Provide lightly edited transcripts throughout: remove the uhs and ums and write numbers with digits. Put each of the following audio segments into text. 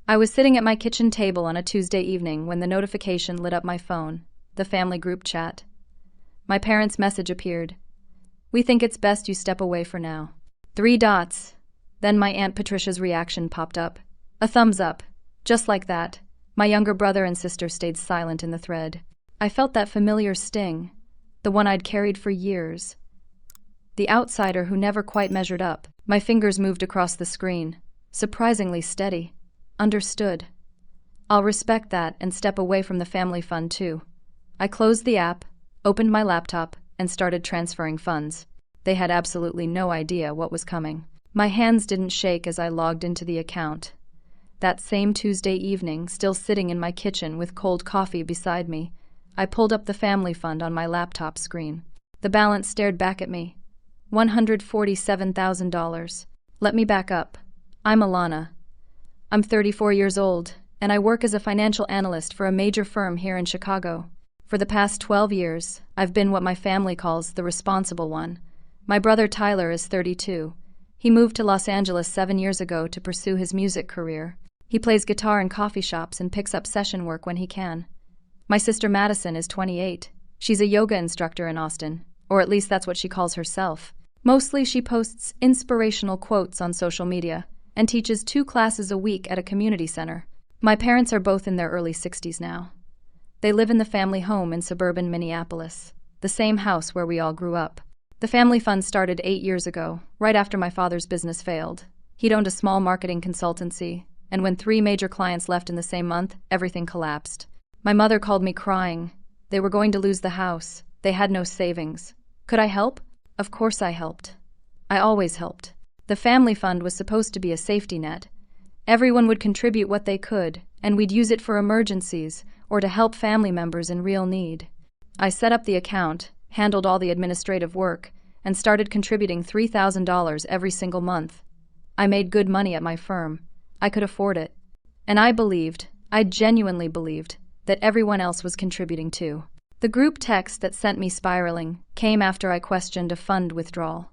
I was sitting at my kitchen table on a Tuesday evening when the notification lit up my phone, the family group chat. My parents' message appeared. "We think it's best you step away for now." 3 dots. Then my Aunt Patricia's reaction popped up. A thumbs up. Just like that. My younger brother and sister stayed silent in the thread. I felt that familiar sting, the one I'd carried for years. The outsider who never quite measured up. My fingers moved across the screen, surprisingly steady. Understood. I'll respect that and step away from the family fund too. I closed the app, opened my laptop, and started transferring funds. They had absolutely no idea what was coming. My hands didn't shake as I logged into the account. That same Tuesday evening, still sitting in my kitchen with cold coffee beside me, I pulled up the family fund on my laptop screen. The balance stared back at me. $147,000. Let me back up. I'm Alana. I'm 34 years old, and I work as a financial analyst for a major firm here in Chicago. For the past 12 years, I've been what my family calls the responsible one. My brother Tyler is 32. He moved to Los Angeles 7 years ago to pursue his music career. He plays guitar in coffee shops and picks up session work when he can. My sister Madison is 28. She's a yoga instructor in Austin, or at least that's what she calls herself. Mostly she posts inspirational quotes on social media and teaches 2 classes a week at a community center. My parents are both in their early 60s now. They live in the family home in suburban Minneapolis, the same house where we all grew up. The family fund started 8 years ago, right after my father's business failed. He'd owned a small marketing consultancy, and when 3 major clients left in the same month, everything collapsed. My mother called me crying. They were going to lose the house. They had no savings. Could I help? Of course I helped. I always helped. The family fund was supposed to be a safety net. Everyone would contribute what they could, and we'd use it for emergencies or to help family members in real need. I set up the account, handled all the administrative work, and started contributing $3,000 every single month. I made good money at my firm. I could afford it. And I genuinely believed, that everyone else was contributing too. The group text that sent me spiraling came after I questioned a fund withdrawal.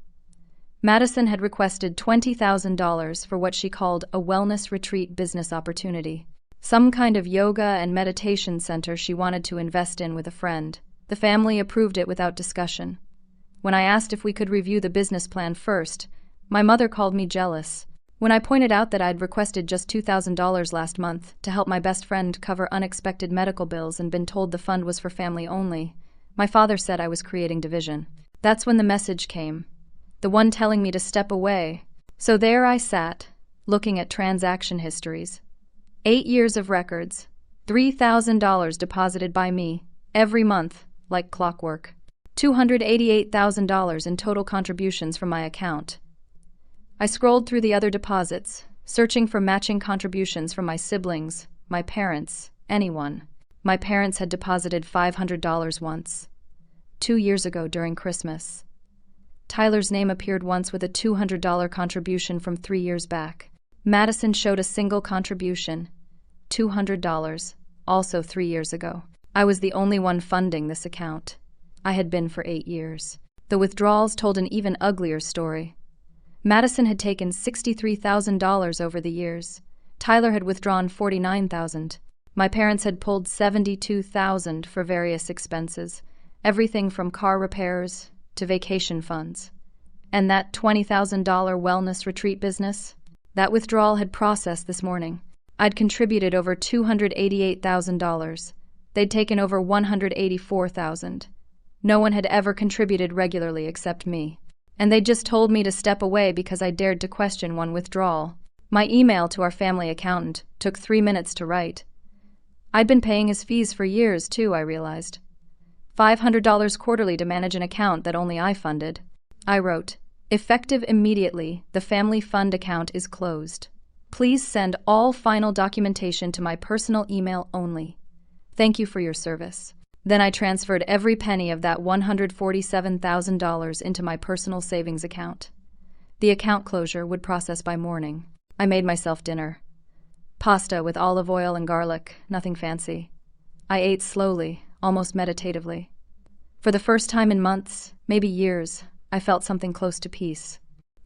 Madison had requested $20,000 for what she called a wellness retreat business opportunity. Some kind of yoga and meditation center she wanted to invest in with a friend. The family approved it without discussion. When I asked if we could review the business plan first, my mother called me jealous. When I pointed out that I'd requested just $2,000 last month to help my best friend cover unexpected medical bills and been told the fund was for family only, my father said I was creating division. That's when the message came. The one telling me to step away. So there I sat, looking at transaction histories. 8 years of records, $3,000 deposited by me, every month, like clockwork. $288,000 in total contributions from my account. I scrolled through the other deposits, searching for matching contributions from my siblings, my parents, anyone. My parents had deposited $500 once. 2 years ago during Christmas. Tyler's name appeared once with a $200 contribution from 3 years back. Madison showed a single contribution, $200, also 3 years ago. I was the only one funding this account. I had been for 8 years. The withdrawals told an even uglier story. Madison had taken $63,000 over the years. Tyler had withdrawn $49,000. My parents had pulled $72,000 for various expenses, everything from car repairs to vacation funds. And that $20,000 wellness retreat business? That withdrawal had processed this morning. I'd contributed over $288,000. They'd taken over $184,000. No one had ever contributed regularly except me. And they just told me to step away because I dared to question one withdrawal. My email to our family accountant took 3 minutes to write. I'd been paying his fees for years, too, I realized. $500 quarterly to manage an account that only I funded. I wrote, "Effective immediately, the family fund account is closed. Please send all final documentation to my personal email only. Thank you for your service." Then I transferred every penny of that $147,000 into my personal savings account. The account closure would process by morning. I made myself dinner. Pasta with olive oil and garlic, nothing fancy. I ate slowly, almost meditatively. For the first time in months, maybe years, I felt something close to peace.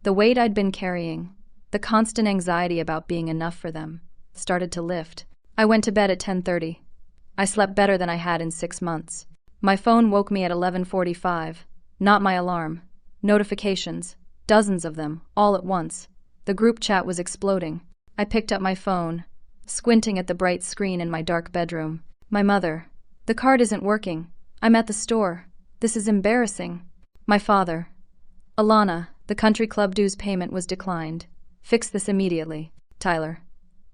The weight I'd been carrying, the constant anxiety about being enough for them, started to lift. I went to bed at 10:30. I slept better than I had in 6 months. My phone woke me at 11:45. Not my alarm. Notifications. Dozens of them, all at once. The group chat was exploding. I picked up my phone, squinting at the bright screen in my dark bedroom. My mother. The card isn't working. I'm at the store. This is embarrassing. My father. Alana, the country club dues payment was declined. Fix this immediately. Tyler.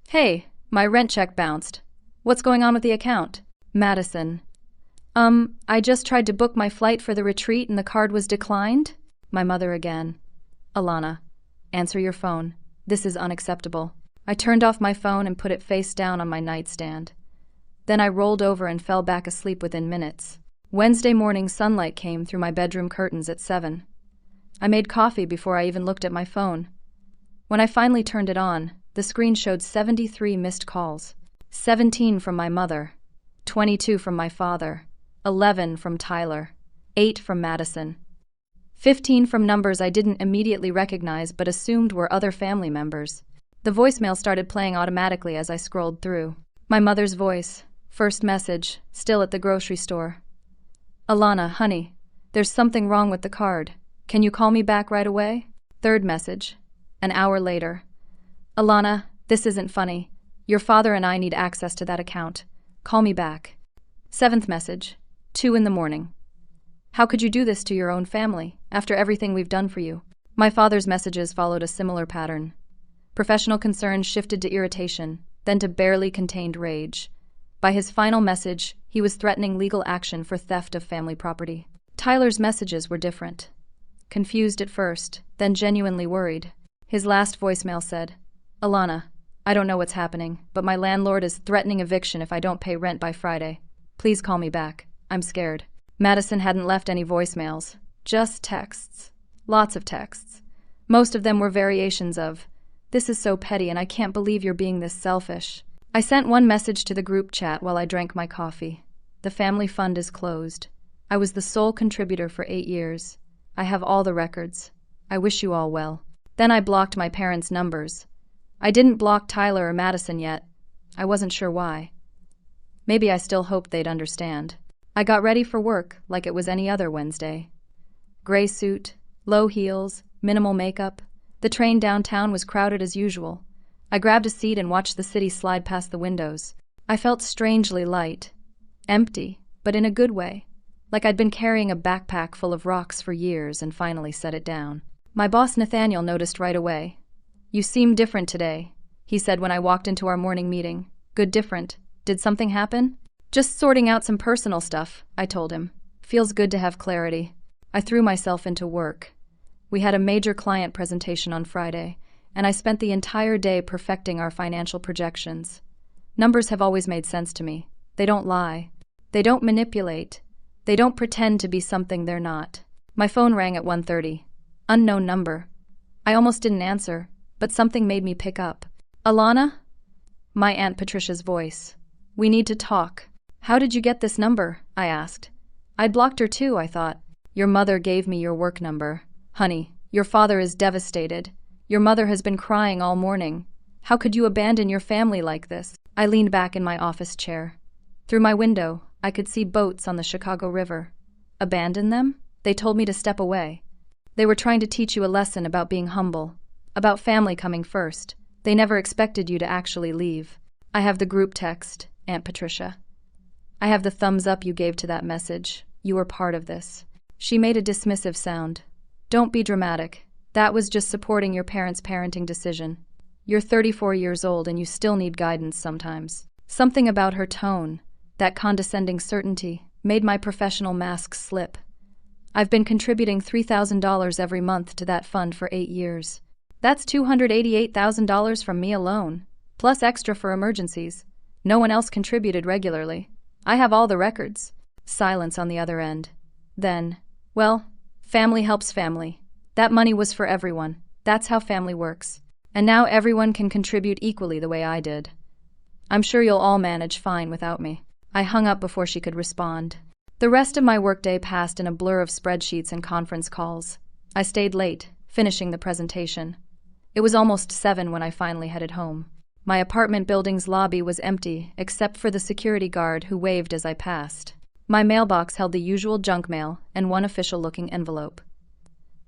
Hey, my rent check bounced. What's going on with the account? Madison. I just tried to book my flight for the retreat and the card was declined? My mother again. Alana. Answer your phone. This is unacceptable. I turned off my phone and put it face down on my nightstand. Then I rolled over and fell back asleep within minutes. Wednesday morning sunlight came through my bedroom curtains at 7. I made coffee before I even looked at my phone. When I finally turned it on, the screen showed 73 missed calls. 17 from my mother, 22 from my father, 11 from Tyler, 8 from Madison, 15 from numbers I didn't immediately recognize but assumed were other family members. The voicemail started playing automatically as I scrolled through. My mother's voice. First message, still at the grocery store. Alana, honey, there's something wrong with the card. Can you call me back right away? Third message, an hour later. Alana, this isn't funny. Your father and I need access to that account. Call me back. Seventh message, 2 in the morning. How could you do this to your own family, after everything we've done for you? My father's messages followed a similar pattern. Professional concern shifted to irritation, then to barely contained rage. By his final message, he was threatening legal action for theft of family property. Tyler's messages were different. Confused at first, then genuinely worried. His last voicemail said, Alana, I don't know what's happening, but my landlord is threatening eviction if I don't pay rent by Friday. Please call me back. I'm scared. Madison hadn't left any voicemails, just texts. Lots of texts. Most of them were variations of, this is so petty and I can't believe you're being this selfish. I sent one message to the group chat while I drank my coffee. The family fund is closed. I was the sole contributor for 8 years. I have all the records. I wish you all well. Then I blocked my parents' numbers. I didn't block Tyler or Madison yet. I wasn't sure why. Maybe I still hoped they'd understand. I got ready for work like it was any other Wednesday. Gray suit, low heels, minimal makeup. The train downtown was crowded as usual. I grabbed a seat and watched the city slide past the windows. I felt strangely light. Empty, but in a good way. Like I'd been carrying a backpack full of rocks for years and finally set it down. My boss Nathaniel noticed right away. You seem different today, he said when I walked into our morning meeting. Good different. Did something happen? Just sorting out some personal stuff, I told him. Feels good to have clarity. I threw myself into work. We had a major client presentation on Friday, and I spent the entire day perfecting our financial projections. Numbers have always made sense to me. They don't lie. They don't manipulate. They don't pretend to be something they're not. My phone rang at 1:30. Unknown number. I almost didn't answer, but something made me pick up. Alana? My Aunt Patricia's voice. We need to talk. How did you get this number? I asked. I'd blocked her too, I thought. Your mother gave me your work number. Honey, your father is devastated. Your mother has been crying all morning. How could you abandon your family like this? I leaned back in my office chair. Through my window, I could see boats on the Chicago River. Abandon them? They told me to step away. They were trying to teach you a lesson about being humble, about family coming first. They never expected you to actually leave. I have the group text, Aunt Patricia. I have the thumbs up you gave to that message. You were part of this. She made a dismissive sound. Don't be dramatic. That was just supporting your parents' parenting decision. You're 34 years old and you still need guidance sometimes. Something about her tone, that condescending certainty, made my professional mask slip. I've been contributing $3,000 every month to that fund for 8 years. That's $288,000 from me alone, plus extra for emergencies. No one else contributed regularly. I have all the records. Silence on the other end. Then, well, family helps family. That money was for everyone. That's how family works. And now everyone can contribute equally the way I did. I'm sure you'll all manage fine without me. I hung up before she could respond. The rest of my workday passed in a blur of spreadsheets and conference calls. I stayed late, finishing the presentation. It was almost 7 when I finally headed home. My apartment building's lobby was empty except for the security guard who waved as I passed. My mailbox held the usual junk mail and one official-looking envelope.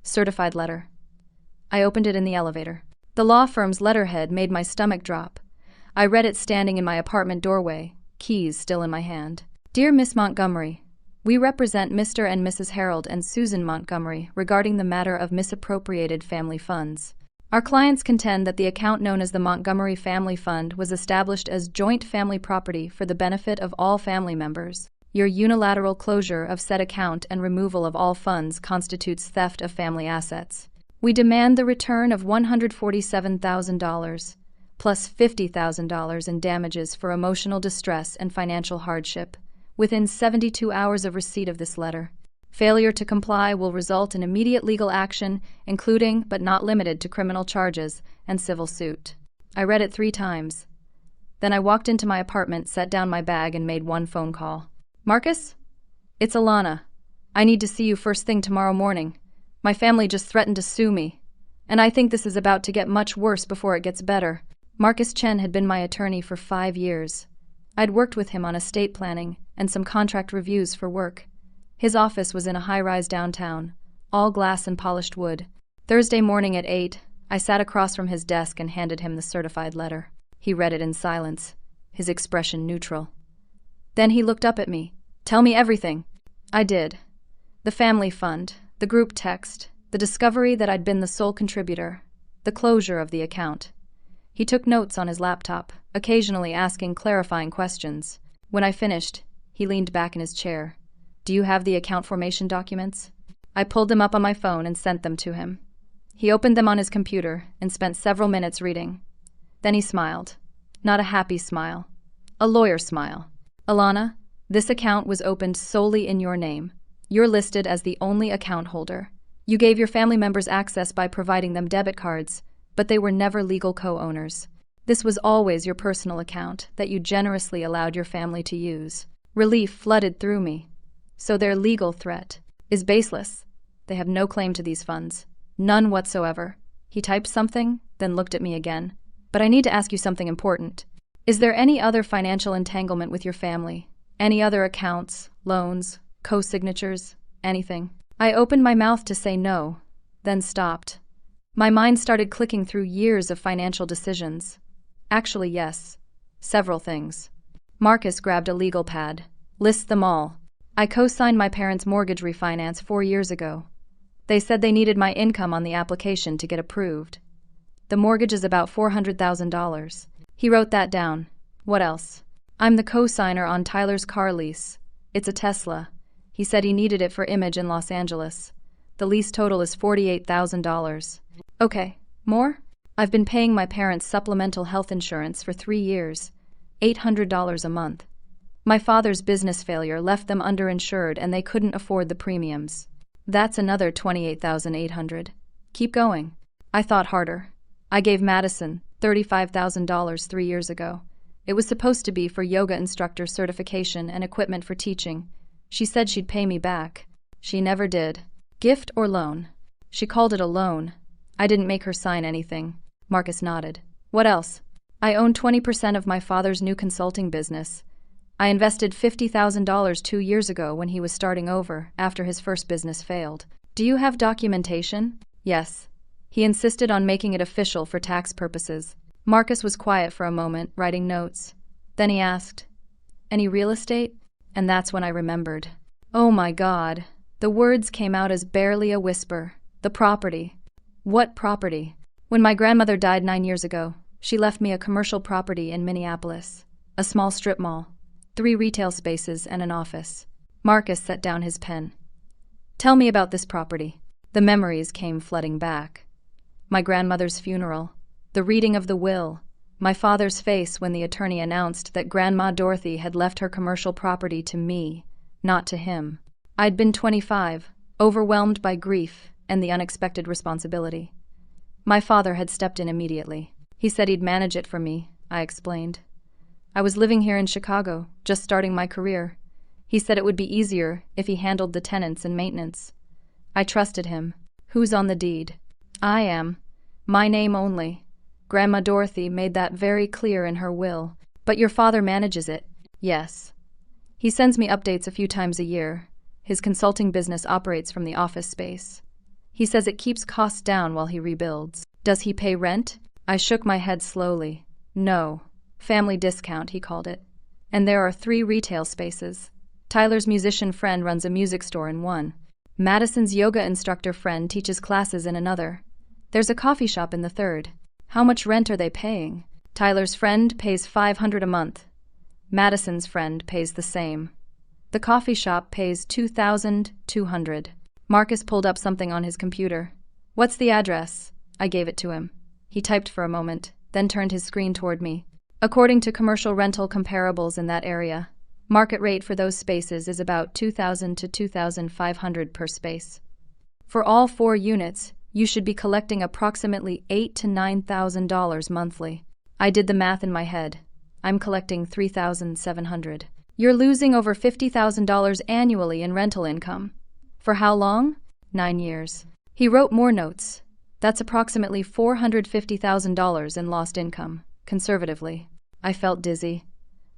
Certified letter. I opened it in the elevator. The law firm's letterhead made my stomach drop. I read it standing in my apartment doorway, keys still in my hand. Dear Miss Montgomery, we represent Mr. and Mrs. Harold and Susan Montgomery regarding the matter of misappropriated family funds. Our clients contend that the account known as the Montgomery Family Fund was established as joint family property for the benefit of all family members. Your unilateral closure of said account and removal of all funds constitutes theft of family assets. We demand the return of $147,000, plus $50,000 in damages for emotional distress and financial hardship, within 72 hours of receipt of this letter. Failure to comply will result in immediate legal action, including but not limited to criminal charges and civil suit. I read it 3 times. Then I walked into my apartment, set down my bag, and made one phone call. Marcus? It's Alana. I need to see you first thing tomorrow morning. My family just threatened to sue me, and I think this is about to get much worse before it gets better. Marcus Chen had been my attorney for 5 years. I'd worked with him on estate planning and some contract reviews for work. His office was in a high-rise downtown, all glass and polished wood. Thursday morning at 8, I sat across from his desk and handed him the certified letter. He read it in silence, his expression neutral. Then he looked up at me. Tell me everything. I did. The family fund, the group text, the discovery that I'd been the sole contributor, the closure of the account. He took notes on his laptop, occasionally asking clarifying questions. When I finished, he leaned back in his chair. Do you have the account formation documents? I pulled them up on my phone and sent them to him. He opened them on his computer and spent several minutes reading. Then he smiled. Not a happy smile. A lawyer smile. Alana, this account was opened solely in your name. You're listed as the only account holder. You gave your family members access by providing them debit cards, but they were never legal co-owners. This was always your personal account that you generously allowed your family to use. Relief flooded through me. So their legal threat is baseless. They have no claim to these funds. None whatsoever. He typed something, then looked at me again. But I need to ask you something important. Is there any other financial entanglement with your family? Any other accounts, loans, co-signatures, anything? I opened my mouth to say no, then stopped. My mind started clicking through years of financial decisions. Actually, yes. Several things. Marcus grabbed a legal pad. List them all. I co-signed my parents' mortgage refinance 4 years ago. They said they needed my income on the application to get approved. The mortgage is about $400,000. He wrote that down. What else? I'm the co-signer on Tyler's car lease. It's a Tesla. He said he needed it for image in Los Angeles. The lease total is $48,000. Okay, more? I've been paying my parents supplemental health insurance for 3 years, $800 a month. My father's business failure left them underinsured and they couldn't afford the premiums. That's another $28,800. Keep going. I thought harder. I gave Madison $35,000 3 years ago. It was supposed to be for yoga instructor certification and equipment for teaching. She said she'd pay me back. She never did. Gift or loan? She called it a loan. I didn't make her sign anything. Marcus nodded. What else? I own 20% of my father's new consulting business. I invested $50,000 2 years ago when he was starting over after his first business failed. Do you have documentation? Yes. He insisted on making it official for tax purposes. Marcus was quiet for a moment, writing notes. Then he asked, Any real estate? And that's when I remembered. Oh my God. The words came out as barely a whisper. The property. What property? When my grandmother died 9 years ago, she left me a commercial property in Minneapolis. A small strip mall. 3 retail spaces and an office. Marcus set down his pen. Tell me about this property. The memories came flooding back. My grandmother's funeral. The reading of the will. My father's face when the attorney announced that Grandma Dorothy had left her commercial property to me, not to him. I'd been 25, overwhelmed by grief and the unexpected responsibility. My father had stepped in immediately. He said he'd manage it for me, I explained. I was living here in Chicago, just starting my career. He said it would be easier if he handled the tenants and maintenance. I trusted him. Who's on the deed? I am. My name only. Grandma Dorothy made that very clear in her will. But your father manages it. Yes. He sends me updates a few times a year. His consulting business operates from the office space. He says it keeps costs down while he rebuilds. Does he pay rent? I shook my head slowly. No. Family discount, he called it. And there are 3 retail spaces. Tyler's musician friend runs a music store in one. Madison's yoga instructor friend teaches classes in another. There's a coffee shop in the third. How much rent are they paying? Tyler's friend pays $500 a month. Madison's friend pays the same. The coffee shop pays $2,200. Marcus pulled up something on his computer. What's the address? I gave it to him. He typed for a moment, then turned his screen toward me. According to commercial rental comparables in that area, market rate for those spaces is about $2,000 to $2,500 per space. For all 4 units, you should be collecting approximately $8,000 to $9,000 monthly. I did the math in my head. I'm collecting $3,700. You're losing over $50,000 annually in rental income. For how long? 9 years. He wrote more notes. That's approximately $450,000 in lost income, conservatively. I felt dizzy.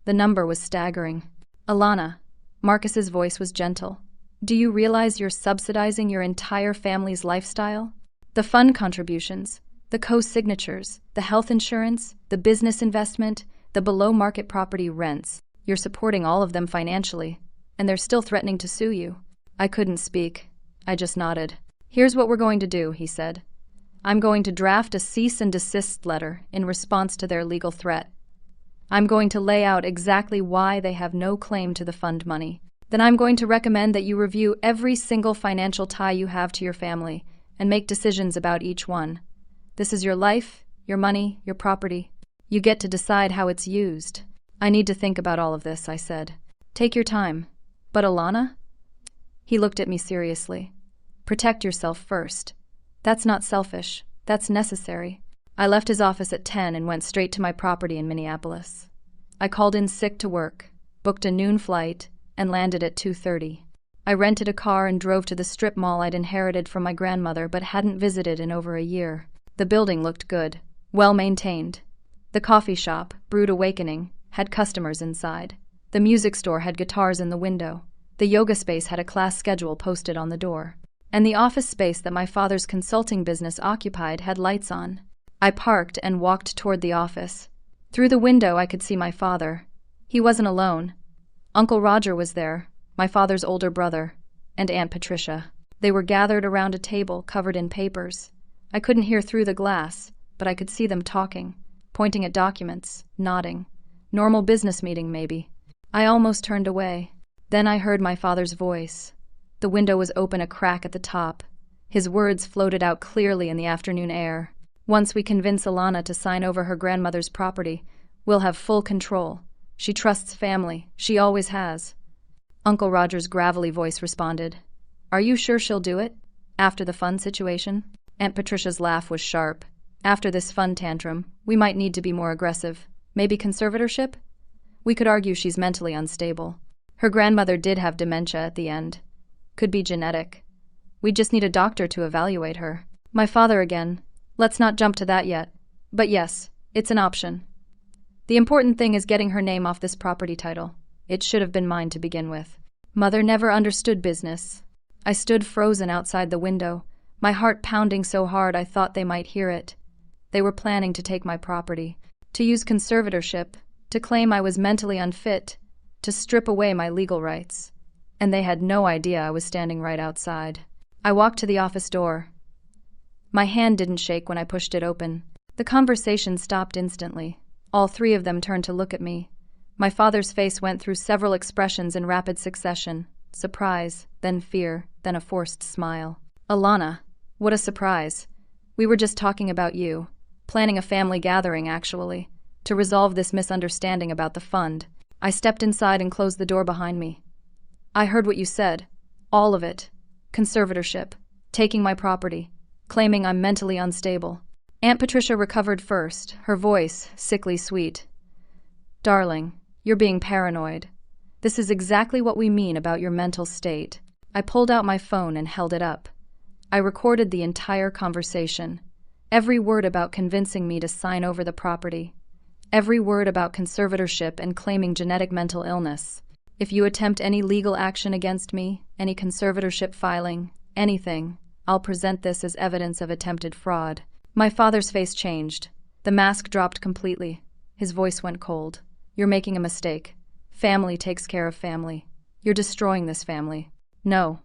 The number was staggering. Alana, Marcus's voice was gentle. Do you realize you're subsidizing your entire family's lifestyle? The fund contributions, the co-signatures, the health insurance, the business investment, the below-market property rents. You're supporting all of them financially, and they're still threatening to sue you. I couldn't speak. I just nodded. Here's what we're going to do, he said. I'm going to draft a cease and desist letter in response to their legal threat. I'm going to lay out exactly why they have no claim to the fund money. Then I'm going to recommend that you review every single financial tie you have to your family and make decisions about each one. This is your life, your money, your property. You get to decide how it's used. I need to think about all of this, I said. Take your time. But Alana? He looked at me seriously. Protect yourself first. That's not selfish. That's necessary. I left his office at 10 and went straight to my property in Minneapolis. I called in sick to work, booked a noon flight, and landed at 2:30. I rented a car and drove to the strip mall I'd inherited from my grandmother but hadn't visited in over a year. The building looked good, well maintained. The coffee shop, Brewed Awakening, had customers inside. The music store had guitars in the window. The yoga space had a class schedule posted on the door. And the office space that my father's consulting business occupied had lights on. I parked and walked toward the office. Through the window I could see my father. He wasn't alone. Uncle Roger was there, my father's older brother, and Aunt Patricia. They were gathered around a table covered in papers. I couldn't hear through the glass, but I could see them talking, pointing at documents, nodding. Normal business meeting, maybe. I almost turned away. Then I heard my father's voice. The window was open a crack at the top. His words floated out clearly in the afternoon air. Once we convince Alana to sign over her grandmother's property, we'll have full control. She trusts family. She always has. Uncle Roger's gravelly voice responded. Are you sure she'll do it? After the fund situation? Aunt Patricia's laugh was sharp. After this fund tantrum, we might need to be more aggressive. Maybe conservatorship? We could argue she's mentally unstable. Her grandmother did have dementia at the end. Could be genetic. We just need a doctor to evaluate her. My father again. Let's not jump to that yet. But yes, it's an option. The important thing is getting her name off this property title. It should have been mine to begin with. Mother never understood business. I stood frozen outside the window, my heart pounding so hard I thought they might hear it. They were planning to take my property, to use conservatorship, to claim I was mentally unfit, to strip away my legal rights. And they had no idea I was standing right outside. I walked to the office door. My hand didn't shake when I pushed it open. The conversation stopped instantly. All 3 of them turned to look at me. My father's face went through several expressions in rapid succession. Surprise, then fear, then a forced smile. Alana, what a surprise. We were just talking about you. Planning a family gathering, actually, to resolve this misunderstanding about the fund. I stepped inside and closed the door behind me. I heard what you said. All of it. Conservatorship. Taking my property. Claiming I'm mentally unstable. Aunt Patricia recovered first, her voice sickly sweet. Darling, you're being paranoid. This is exactly what we mean about your mental state. I pulled out my phone and held it up. I recorded the entire conversation. Every word about convincing me to sign over the property. Every word about conservatorship and claiming genetic mental illness. If you attempt any legal action against me, any conservatorship filing, anything, I'll present this as evidence of attempted fraud. My father's face changed. The mask dropped completely. His voice went cold. You're making a mistake. Family takes care of family. You're destroying this family. No.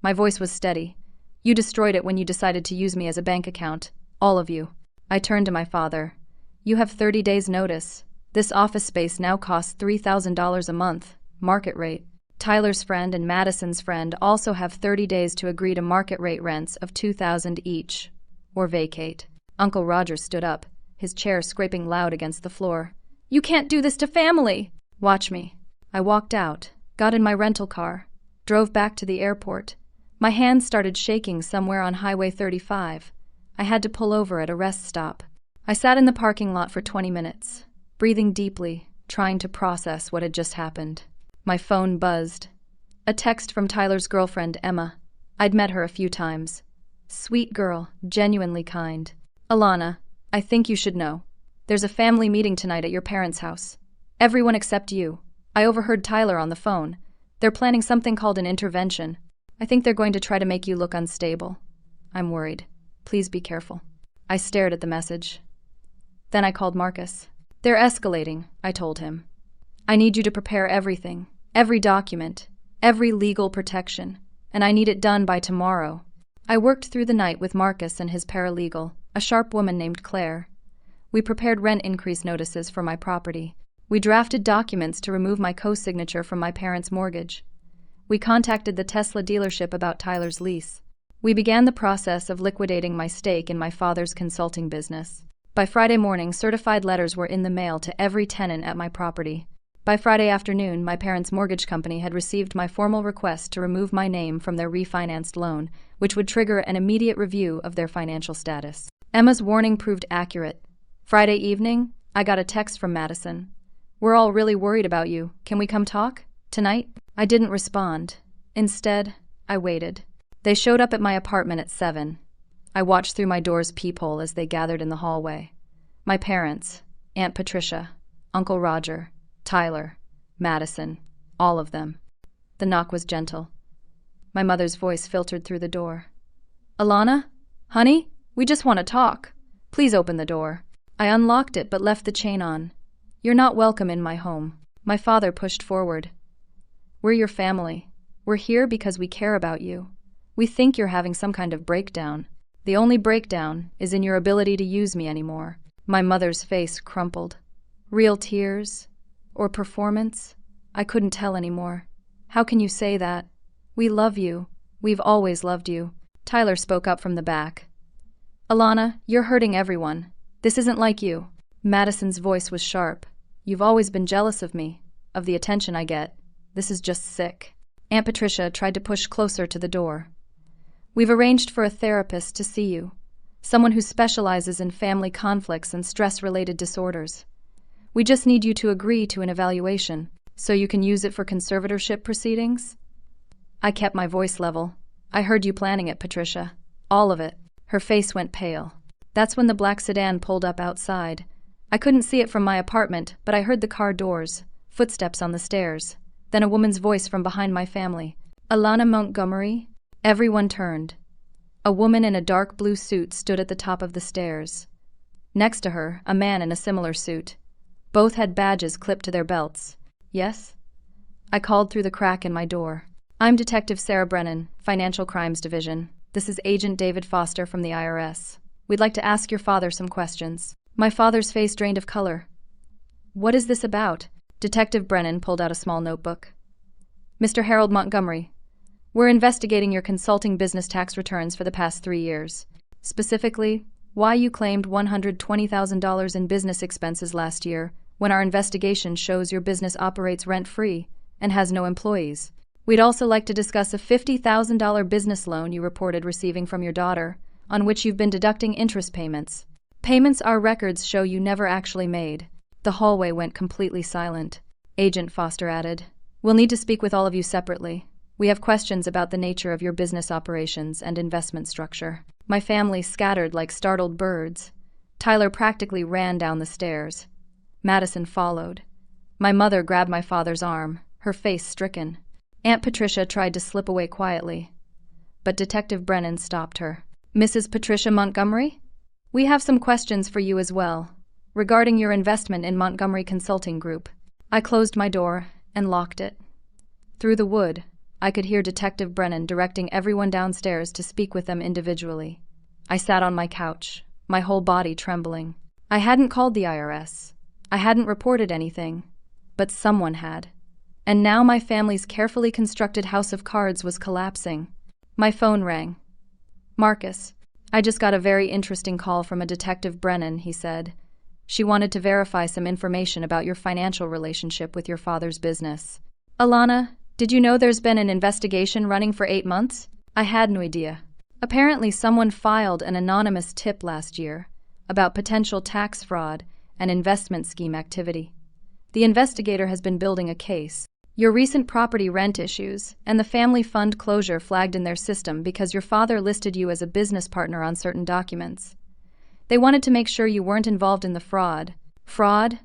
My voice was steady. You destroyed it when you decided to use me as a bank account. All of you. I turned to my father. You have 30 days' notice. This office space now costs $3,000 a month, market rate. Tyler's friend and Madison's friend also have 30 days to agree to market rate rents of $2,000 each, or vacate. Uncle Roger stood up, his chair scraping loud against the floor. You can't do this to family! Watch me. I walked out, got in my rental car, drove back to the airport. My hands started shaking somewhere on Highway 35. I had to pull over at a rest stop. I sat in the parking lot for 20 minutes, breathing deeply, trying to process what had just happened. My phone buzzed. A text from Tyler's girlfriend, Emma. I'd met her a few times. Sweet girl, genuinely kind. Alana, I think you should know. There's a family meeting tonight at your parents' house. Everyone except you. I overheard Tyler on the phone. They're planning something called an intervention. I think they're going to try to make you look unstable. I'm worried. Please be careful. I stared at the message. Then I called Marcus. They're escalating, I told him. I need you to prepare everything, every document, every legal protection, and I need it done by tomorrow. I worked through the night with Marcus and his paralegal, a sharp woman named Claire. We prepared rent increase notices for my property. We drafted documents to remove my co-signature from my parents' mortgage. We contacted the Tesla dealership about Tyler's lease. We began the process of liquidating my stake in my father's consulting business. By Friday morning, certified letters were in the mail to every tenant at my property. By Friday afternoon, my parents' mortgage company had received my formal request to remove my name from their refinanced loan, which would trigger an immediate review of their financial status. Emma's warning proved accurate. Friday evening, I got a text from Madison. We're all really worried about you. Can we come talk? Tonight? I didn't respond. Instead, I waited. They showed up at my apartment at 7. I watched through my door's peephole as they gathered in the hallway. My parents, Aunt Patricia, Uncle Roger, Tyler, Madison, all of them. The knock was gentle. My mother's voice filtered through the door. Alana? Honey? We just want to talk. Please open the door. I unlocked it but left the chain on. You're not welcome in my home. My father pushed forward. We're your family. We're here because we care about you. We think you're having some kind of breakdown. The only breakdown is in your ability to use me anymore. My mother's face crumpled. Real tears? Or performance? I couldn't tell anymore. How can you say that? We love you. We've always loved you. Tyler spoke up from the back. Alana, you're hurting everyone. This isn't like you. Madison's voice was sharp. You've always been jealous of me, of the attention I get. This is just sick. Aunt Patricia tried to push closer to the door. We've arranged for a therapist to see you, someone who specializes in family conflicts and stress-related disorders. We just need you to agree to an evaluation, so you can use it for conservatorship proceedings. I kept my voice level. I heard you planning it, Patricia. All of it. Her face went pale. That's when the black sedan pulled up outside. I couldn't see it from my apartment, but I heard the car doors, footsteps on the stairs, then a woman's voice from behind my family. Alana Montgomery? Everyone turned. A woman in a dark blue suit stood at the top of the stairs. Next to her, a man in a similar suit. Both had badges clipped to their belts. Yes? I called through the crack in my door. I'm Detective Sarah Brennan, Financial Crimes Division. This is Agent David Foster from the IRS. We'd like to ask your father some questions. My father's face drained of color. What is this about? Detective Brennan pulled out a small notebook. Mr. Harold Montgomery, we're investigating your consulting business tax returns for the past 3 years. Specifically, why you claimed $120,000 in business expenses last year when our investigation shows your business operates rent-free and has no employees. We'd also like to discuss a $50,000 business loan you reported receiving from your daughter, on which you've been deducting interest payments. Payments our records show you never actually made. The hallway went completely silent. Agent Foster added, We'll need to speak with all of you separately. We have questions about the nature of your business operations and investment structure. My family scattered like startled birds. Tyler practically ran down the stairs. Madison followed. My mother grabbed my father's arm, her face stricken. Aunt Patricia tried to slip away quietly, but Detective Brennan stopped her. "Mrs. Patricia Montgomery? We have some questions for you as well, regarding your investment in Montgomery Consulting Group." I closed my door and locked it. Through the wood, I could hear Detective Brennan directing everyone downstairs to speak with them individually. I sat on my couch, my whole body trembling. I hadn't called the IRS. I hadn't reported anything, but someone had. And now my family's carefully constructed house of cards was collapsing. My phone rang. "Marcus, I just got a very interesting call from a Detective Brennan," he said. "She wanted to verify some information about your financial relationship with your father's business." "Alana, did you know there's been an investigation running for 8 months?" I had no idea. Apparently someone filed an anonymous tip last year about potential tax fraud and investment scheme activity. The investigator has been building a case. Your recent property rent issues and the family fund closure flagged in their system because your father listed you as a business partner on certain documents. They wanted to make sure you weren't involved in the fraud. Fraud?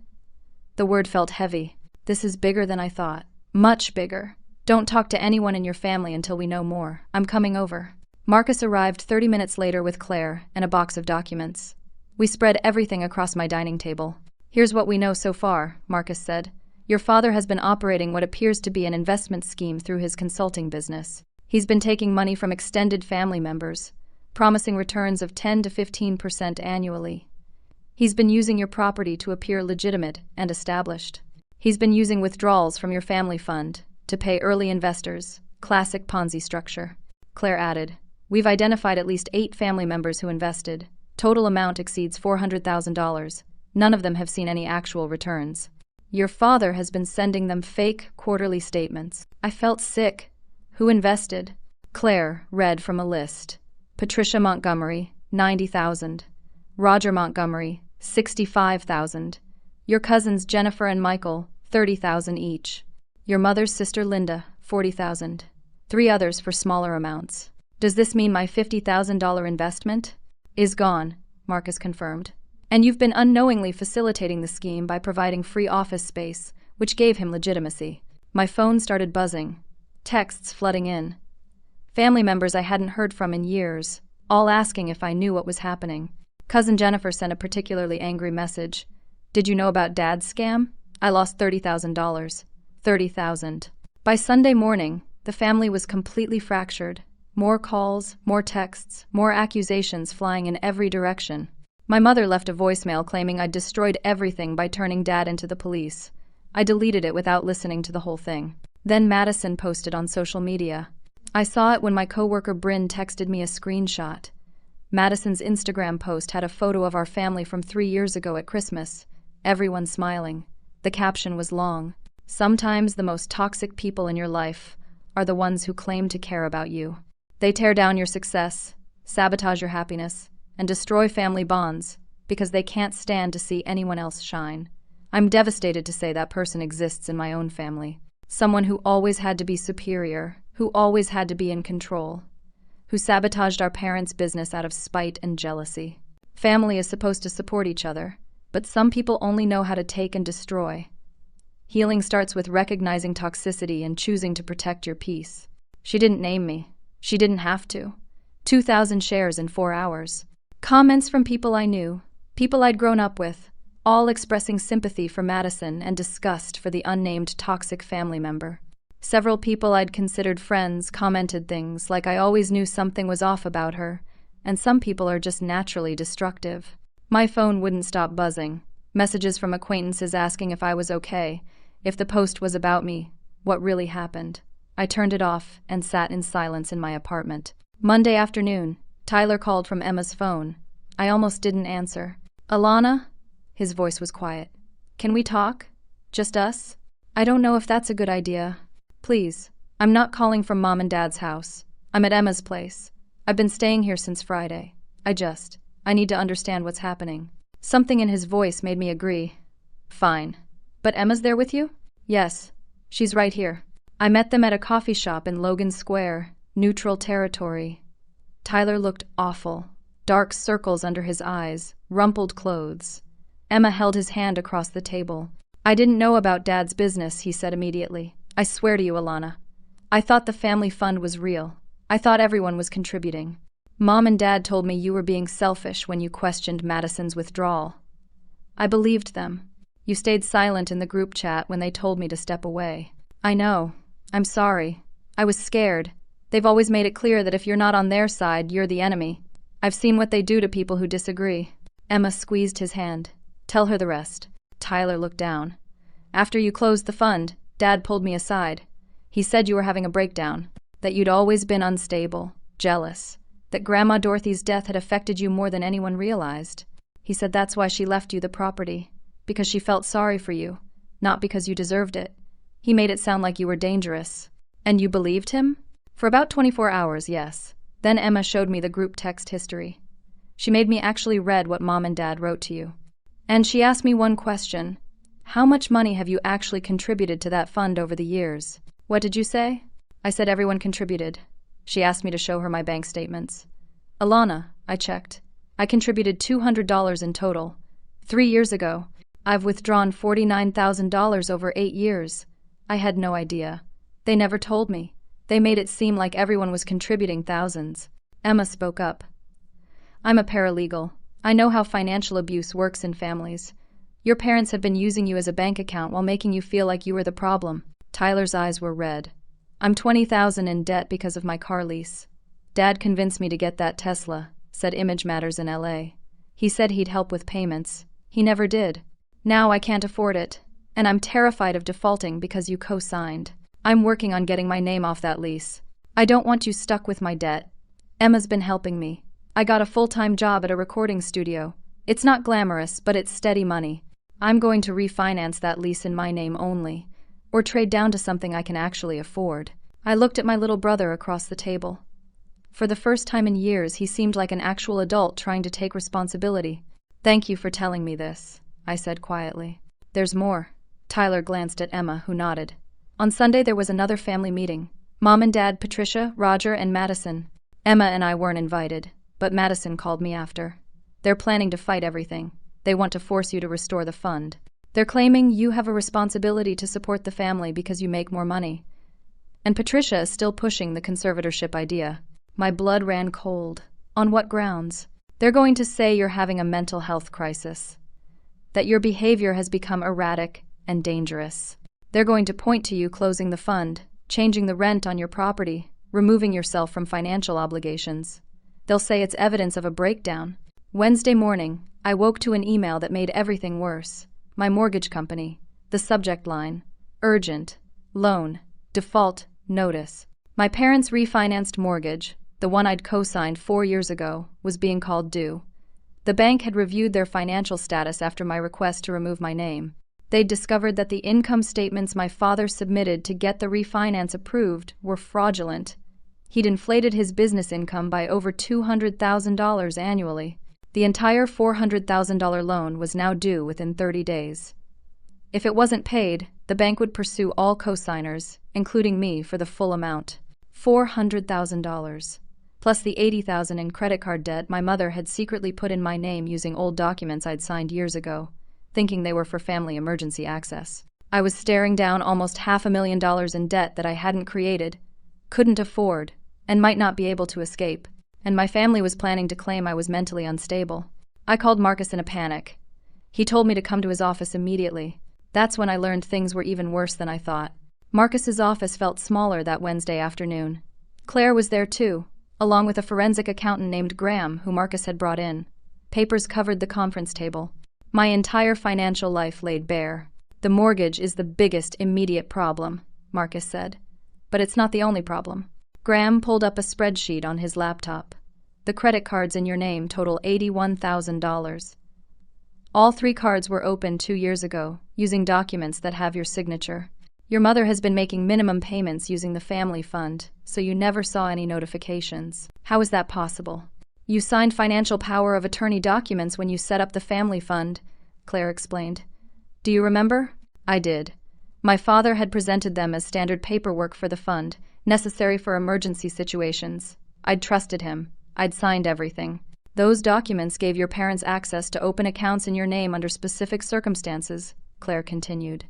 The word felt heavy. This is bigger than I thought. Much bigger. Don't talk to anyone in your family until we know more. I'm coming over. Marcus arrived 30 minutes later with Claire and a box of documents. We spread everything across my dining table. "Here's what we know so far," Marcus said. "Your father has been operating what appears to be an investment scheme through his consulting business. He's been taking money from extended family members, promising returns of 10 to 15% annually. He's been using your property to appear legitimate and established. He's been using withdrawals from your family fund to pay early investors. Classic Ponzi structure." Claire added, "We've identified at least 8 family members who invested. Total amount exceeds $400,000. None of them have seen any actual returns. Your father has been sending them fake quarterly statements." I felt sick. Who invested? Claire read from a list. Patricia Montgomery, $90,000. Roger Montgomery, $65,000. Your cousins Jennifer and Michael, $30,000 each. Your mother's sister Linda, $40,000. 3 others for smaller amounts. "Does this mean my $50,000 investment is gone?" Marcus confirmed. "And you've been unknowingly facilitating the scheme by providing free office space, which gave him legitimacy." My phone started buzzing. Texts flooding in. Family members I hadn't heard from in years, all asking if I knew what was happening. Cousin Jennifer sent a particularly angry message. "Did you know about Dad's scam? I lost $30,000. $30,000. By Sunday morning, the family was completely fractured. More calls, more texts, more accusations flying in every direction. My mother left a voicemail claiming I'd destroyed everything by turning Dad into the police. I deleted it without listening to the whole thing. Then Madison posted on social media. I saw it when my coworker Bryn texted me a screenshot. Madison's Instagram post had a photo of our family from 3 years ago at Christmas. Everyone smiling. The caption was long. "Sometimes the most toxic people in your life are the ones who claim to care about you. They tear down your success, sabotage your happiness, and destroy family bonds because they can't stand to see anyone else shine. I'm devastated to say that person exists in my own family. Someone who always had to be superior, who always had to be in control, who sabotaged our parents' business out of spite and jealousy. Family is supposed to support each other, but some people only know how to take and destroy. Healing starts with recognizing toxicity and choosing to protect your peace." She didn't name me. She didn't have to. 2,000 shares in 4 hours. Comments from people I knew, people I'd grown up with, all expressing sympathy for Madison and disgust for the unnamed toxic family member. Several people I'd considered friends commented things like I always knew something was off about her, and some people are just naturally destructive. My phone wouldn't stop buzzing. Messages from acquaintances asking if I was okay, if the post was about me, what really happened. I turned it off and sat in silence in my apartment. Monday afternoon, Tyler called from Emma's phone. I almost didn't answer. "Alana?" His voice was quiet. "Can we talk? Just us?" "I don't know if that's a good idea. Please, I'm not calling from Mom and Dad's house. I'm at Emma's place. I've been staying here since Friday. I need to understand what's happening." Something in his voice made me agree. "Fine. But Emma's there with you?" "Yes. She's right here. I met them at a coffee shop in Logan Square, neutral territory." Tyler looked awful, dark circles under his eyes, rumpled clothes. Emma held his hand across the table. "I didn't know about Dad's business," he said immediately. "I swear to you, Alana. I thought the family fund was real. I thought everyone was contributing. Mom and Dad told me you were being selfish when you questioned Madison's withdrawal. I believed them. You stayed silent in the group chat when they told me to step away. I know. I'm sorry. I was scared. They've always made it clear that if you're not on their side, you're the enemy. I've seen what they do to people who disagree." Emma squeezed his hand. "Tell her the rest." Tyler looked down. "After you closed the fund, Dad pulled me aside. He said you were having a breakdown, that you'd always been unstable, jealous, that Grandma Dorothy's death had affected you more than anyone realized. He said that's why she left you the property, because she felt sorry for you, not because you deserved it. He made it sound like you were dangerous." "And you believed him?" "For about 24 hours, yes. Then Emma showed me the group text history. She made me actually read what Mom and Dad wrote to you. And she asked me one question. How much money have you actually contributed to that fund over the years?" "What did you say?" "I said everyone contributed." She asked me to show her my bank statements. "Alana," I checked. "I contributed $200 in total. 3 years ago. I've withdrawn $49,000 over 8 years. I had no idea. They never told me. They made it seem like everyone was contributing thousands." Emma spoke up. "I'm a paralegal. I know how financial abuse works in families. Your parents have been using you as a bank account while making you feel like you were the problem." Tyler's eyes were red. "I'm $20,000 in debt because of my car lease. Dad convinced me to get that Tesla," said Image Matters in LA. "He said he'd help with payments. He never did. Now I can't afford it, and I'm terrified of defaulting because you co-signed. I'm working on getting my name off that lease. I don't want you stuck with my debt. Emma's been helping me. I got a full-time job at a recording studio. It's not glamorous, but it's steady money. I'm going to refinance that lease in my name only, or trade down to something I can actually afford." I looked at my little brother across the table. For the first time in years, he seemed like an actual adult trying to take responsibility. "Thank you for telling me this," I said quietly. "There's more." Tyler glanced at Emma, who nodded. On Sunday there was another family meeting. Mom and Dad, Patricia, Roger, and Madison. Emma and I weren't invited, but Madison called me after. "They're planning to fight everything. They want to force you to restore the fund. They're claiming you have a responsibility to support the family because you make more money. And Patricia is still pushing the conservatorship idea." My blood ran cold. "On what grounds?" "They're going to say you're having a mental health crisis, that your behavior has become erratic and dangerous. They're going to point to you closing the fund, changing the rent on your property, removing yourself from financial obligations. They'll say it's evidence of a breakdown." Wednesday morning, I woke to an email that made everything worse. My mortgage company. The subject line: urgent, loan, default, notice. My parents' refinanced mortgage, the one I'd co-signed 4 years ago, was being called due. The bank had reviewed their financial status after my request to remove my name. They'd discovered that the income statements my father submitted to get the refinance approved were fraudulent. He'd inflated his business income by over $200,000 annually. The entire $400,000 loan was now due within 30 days. If it wasn't paid, the bank would pursue all co-signers, including me, for the full amount. $400,000. Plus the $80,000 in credit card debt my mother had secretly put in my name using old documents I'd signed years ago, thinking they were for family emergency access. I was staring down almost $500,000 in debt that I hadn't created, couldn't afford, and might not be able to escape. And my family was planning to claim I was mentally unstable. I called Marcus in a panic. He told me to come to his office immediately. That's when I learned things were even worse than I thought. Marcus's office felt smaller that Wednesday afternoon. Claire was there too, along with a forensic accountant named Graham, who Marcus had brought in. Papers covered the conference table. My entire financial life laid bare. "The mortgage is the biggest immediate problem," Marcus said. "But it's not the only problem." Graham pulled up a spreadsheet on his laptop. "The credit cards in your name total $81,000. All 3 cards were opened 2 years ago, using documents that have your signature. Your mother has been making minimum payments using the family fund, so you never saw any notifications. How is that possible?" "You signed financial power of attorney documents when you set up the family fund," Claire explained. "Do you remember?" I did. My father had presented them as standard paperwork for the fund, necessary for emergency situations. I'd trusted him. I'd signed everything. Those documents gave your parents access to open accounts in your name under specific circumstances, Claire continued.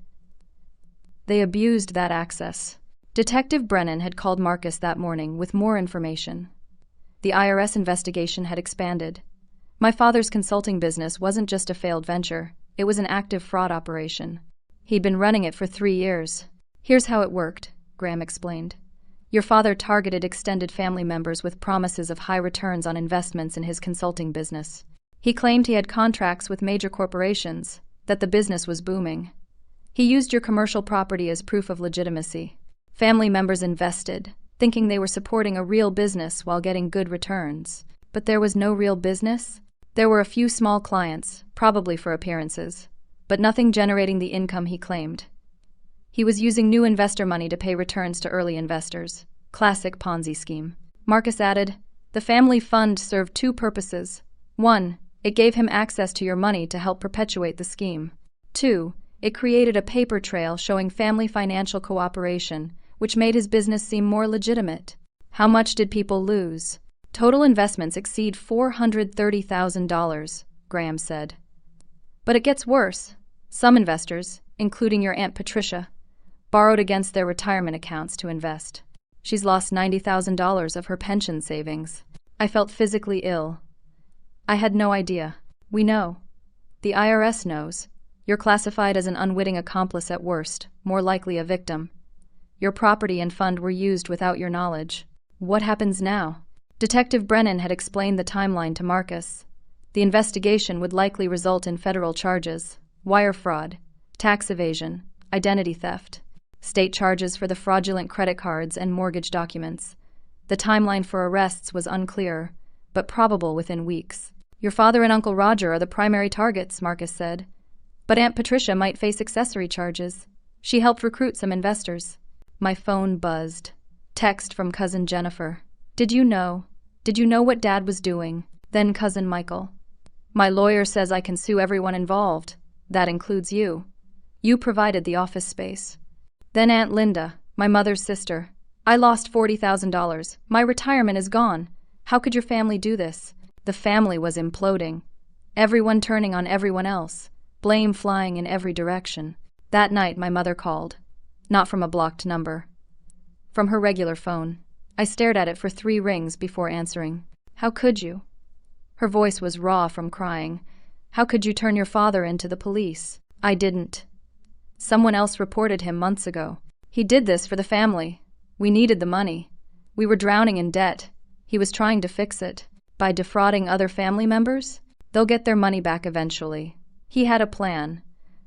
They abused that access. Detective Brennan had called Marcus that morning with more information. The IRS investigation had expanded. My father's consulting business wasn't just a failed venture, it was an active fraud operation. He'd been running it for 3 years. Here's how it worked, Graham explained. Your father targeted extended family members with promises of high returns on investments in his consulting business. He claimed he had contracts with major corporations, that the business was booming. He used your commercial property as proof of legitimacy. Family members invested, thinking they were supporting a real business while getting good returns. But there was no real business. There were a few small clients, probably for appearances, but nothing generating the income he claimed. He was using new investor money to pay returns to early investors. Classic Ponzi scheme. Marcus added, the family fund served 2 purposes. 1, it gave him access to your money to help perpetuate the scheme. 2, it created a paper trail showing family financial cooperation, which made his business seem more legitimate. How much did people lose? Total investments exceed $430,000, Graham said. But it gets worse. Some investors, including your Aunt Patricia, borrowed against their retirement accounts to invest. She's lost $90,000 of her pension savings. I felt physically ill. I had no idea. We know. The IRS knows. You're classified as an unwitting accomplice at worst, more likely a victim. Your property and fund were used without your knowledge. What happens now? Detective Brennan had explained the timeline to Marcus. The investigation would likely result in federal charges, wire fraud, tax evasion, identity theft, state charges for the fraudulent credit cards and mortgage documents. The timeline for arrests was unclear, but probable within weeks. Your father and Uncle Roger are the primary targets, Marcus said. But Aunt Patricia might face accessory charges. She helped recruit some investors. My phone buzzed. Text from Cousin Jennifer. Did you know what Dad was doing? Then Cousin Michael. My lawyer says I can sue everyone involved. That includes you. You provided the office space. Then Aunt Linda, my mother's sister. I lost $40,000. My retirement is gone. How could your family do this? The family was imploding. Everyone turning on everyone else. Blame flying in every direction. That night my mother called. Not from a blocked number. From her regular phone. I stared at it for 3 rings before answering. How could you? Her voice was raw from crying. How could you turn your father into the police? I didn't. Someone else reported him months ago. He did this for the family. We needed the money. We were drowning in debt. He was trying to fix it. By defrauding other family members? They'll get their money back eventually. He had a plan.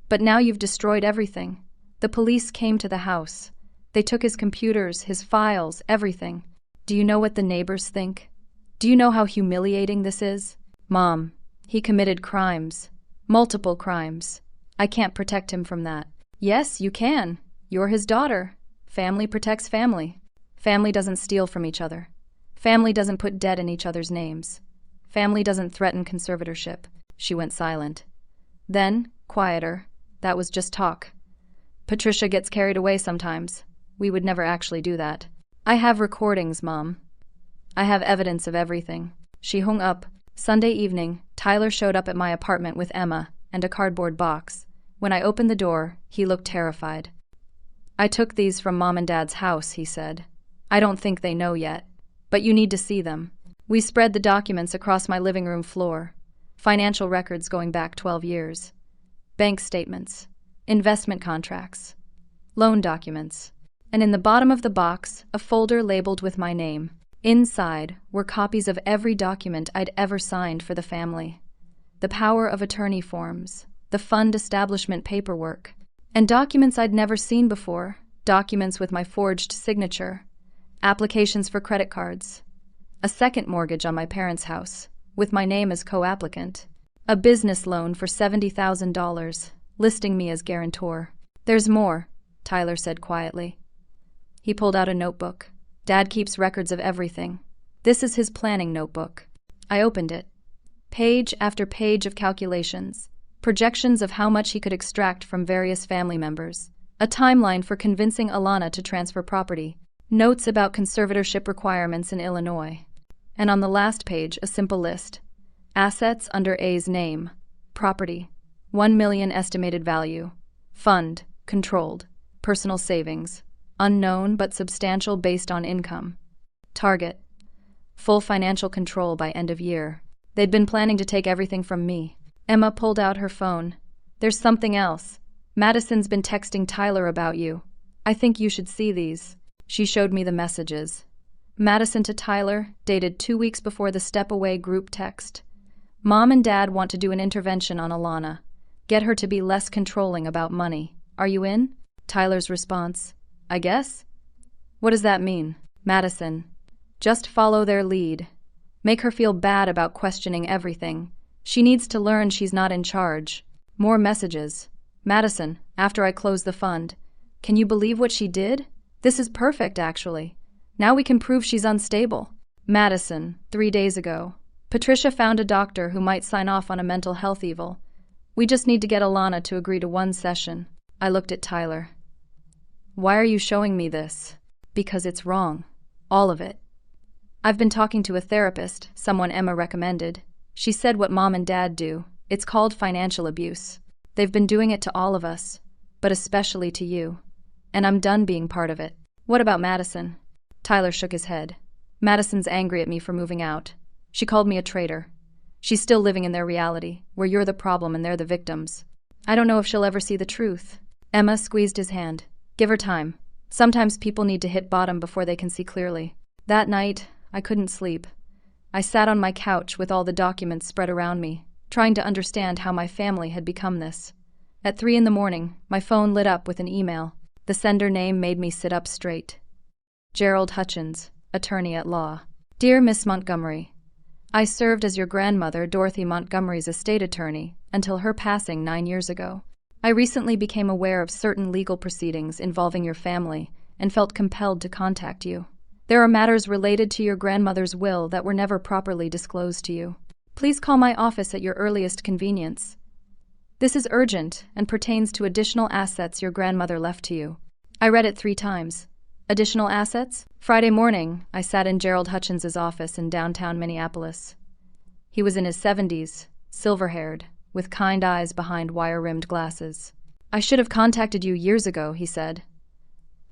But now you've destroyed everything. The police came to the house. They took his computers, his files, everything. Do you know what the neighbors think? Do you know how humiliating this is? Mom, he committed crimes. Multiple crimes. I can't protect him from that. Yes, you can. You're his daughter. Family protects family. Family doesn't steal from each other. Family doesn't put debt in each other's names. Family doesn't threaten conservatorship. She went silent. Then, quieter. That was just talk. Patricia gets carried away sometimes. We would never actually do that. I have recordings, Mom. I have evidence of everything. She hung up. Sunday evening, Tyler showed up at my apartment with Emma and a cardboard box. When I opened the door, he looked terrified. I took these from Mom and Dad's house, he said. I don't think they know yet, but you need to see them. We spread the documents across my living room floor. Financial records going back 12 years. Bank statements. Investment contracts. Loan documents. And in the bottom of the box, a folder labeled with my name. Inside were copies of every document I'd ever signed for the family. The power of attorney forms, the fund establishment paperwork, and documents I'd never seen before, documents with my forged signature, applications for credit cards, a second mortgage on my parents' house, with my name as co-applicant, a business loan for $70,000, listing me as guarantor. There's more, Tyler said quietly. He pulled out a notebook. Dad keeps records of everything. This is his planning notebook. I opened it. Page after page of calculations, projections of how much he could extract from various family members, a timeline for convincing Alana to transfer property, notes about conservatorship requirements in Illinois, and on the last page, a simple list. Assets under A's name. Property. 1 million estimated value. Fund. Controlled. Personal savings. Unknown but substantial based on income. Target. Full financial control by end of year. They'd been planning to take everything from me. Emma pulled out her phone. There's something else. Madison's been texting Tyler about you. I think you should see these. She showed me the messages. Madison to Tyler, dated 2 weeks before the Step Away group text. Mom and Dad want to do an intervention on Alana. Get her to be less controlling about money. Are you in? Tyler's response. I guess? What does that mean? Madison. Just follow their lead. Make her feel bad about questioning everything. She needs to learn she's not in charge. More messages. Madison, after I close the fund. Can you believe what she did? This is perfect, actually. Now we can prove she's unstable. Madison, 3 days ago. Patricia found a doctor who might sign off on a mental health evil. We just need to get Alana to agree to 1 session. I looked at Tyler. Why are you showing me this? Because it's wrong. All of it. I've been talking to a therapist, someone Emma recommended. She said what Mom and Dad do. It's called financial abuse. They've been doing it to all of us, but especially to you. And I'm done being part of it. What about Madison? Tyler shook his head. Madison's angry at me for moving out. She called me a traitor. She's still living in their reality, where you're the problem and they're the victims. I don't know if she'll ever see the truth. Emma squeezed his hand. Give her time. Sometimes people need to hit bottom before they can see clearly. That night, I couldn't sleep. I sat on my couch with all the documents spread around me, trying to understand how my family had become this. At 3 a.m, my phone lit up with an email. The sender name made me sit up straight. Gerald Hutchins, attorney at law. Dear Miss Montgomery, I served as your grandmother, Dorothy Montgomery's estate attorney, until her passing 9 years ago. I recently became aware of certain legal proceedings involving your family and felt compelled to contact you. There are matters related to your grandmother's will that were never properly disclosed to you. Please call my office at your earliest convenience. This is urgent and pertains to additional assets your grandmother left to you. I read it 3 times. Additional assets? Friday morning, I sat in Gerald Hutchins's office in downtown Minneapolis. He was in his 70s, silver-haired, with kind eyes behind wire-rimmed glasses. I should have contacted you years ago, he said.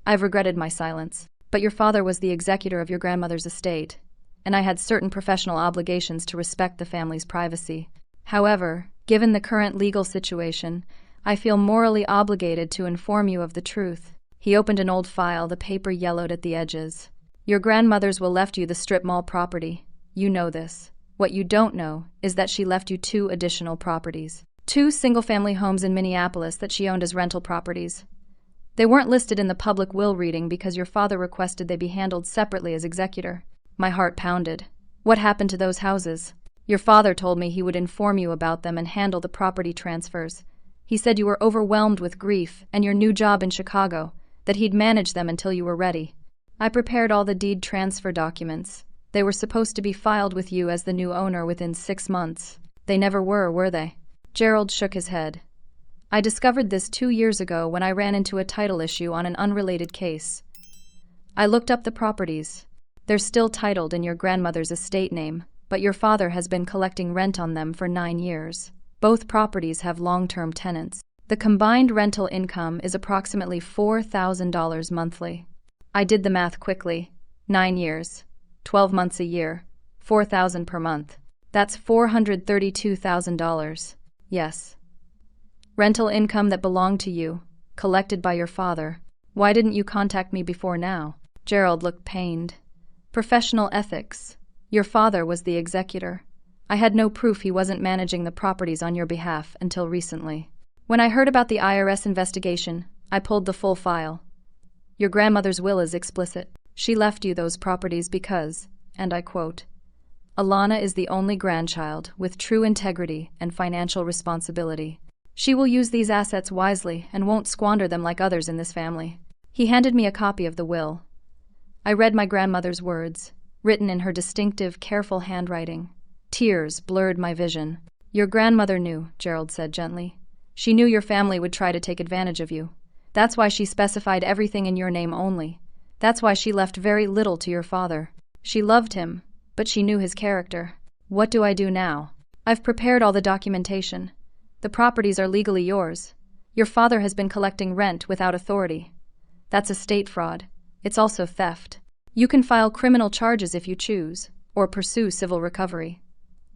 I've regretted my silence, but your father was the executor of your grandmother's estate, and I had certain professional obligations to respect the family's privacy. However, given the current legal situation, I feel morally obligated to inform you of the truth. He opened an old file, the paper yellowed at the edges. Your grandmother's will left you the strip mall property. You know this. What you don't know is that she left you 2 additional properties. 2 single-family homes in Minneapolis that she owned as rental properties. They weren't listed in the public will reading because your father requested they be handled separately as executor. My heart pounded. What happened to those houses? Your father told me he would inform you about them and handle the property transfers. He said you were overwhelmed with grief and your new job in Chicago, that he'd manage them until you were ready. I prepared all the deed transfer documents. They were supposed to be filed with you as the new owner within 6 months. They never were they? Gerald shook his head. I discovered this 2 years ago when I ran into a title issue on an unrelated case. I looked up the properties. They're still titled in your grandmother's estate name, but your father has been collecting rent on them for 9 years. Both properties have long-term tenants. The combined rental income is approximately $4,000 monthly. I did the math quickly. 9 years, 12 months a year, $4,000 per month. That's $432,000. Yes. Rental income that belonged to you, collected by your father. Why didn't you contact me before now? Gerald looked pained. Professional ethics. Your father was the executor. I had no proof he wasn't managing the properties on your behalf until recently. When I heard about the IRS investigation, I pulled the full file. Your grandmother's will is explicit. She left you those properties because, and I quote, Alana is the only grandchild with true integrity and financial responsibility. She will use these assets wisely and won't squander them like others in this family. He handed me a copy of the will. I read my grandmother's words, written in her distinctive, careful handwriting. Tears blurred my vision. Your grandmother knew, Gerald said gently. She knew your family would try to take advantage of you. That's why she specified everything in your name only. That's why she left very little to your father. She loved him, but she knew his character. What do I do now? I've prepared all the documentation. The properties are legally yours. Your father has been collecting rent without authority. That's estate fraud. It's also theft. You can file criminal charges if you choose, or pursue civil recovery.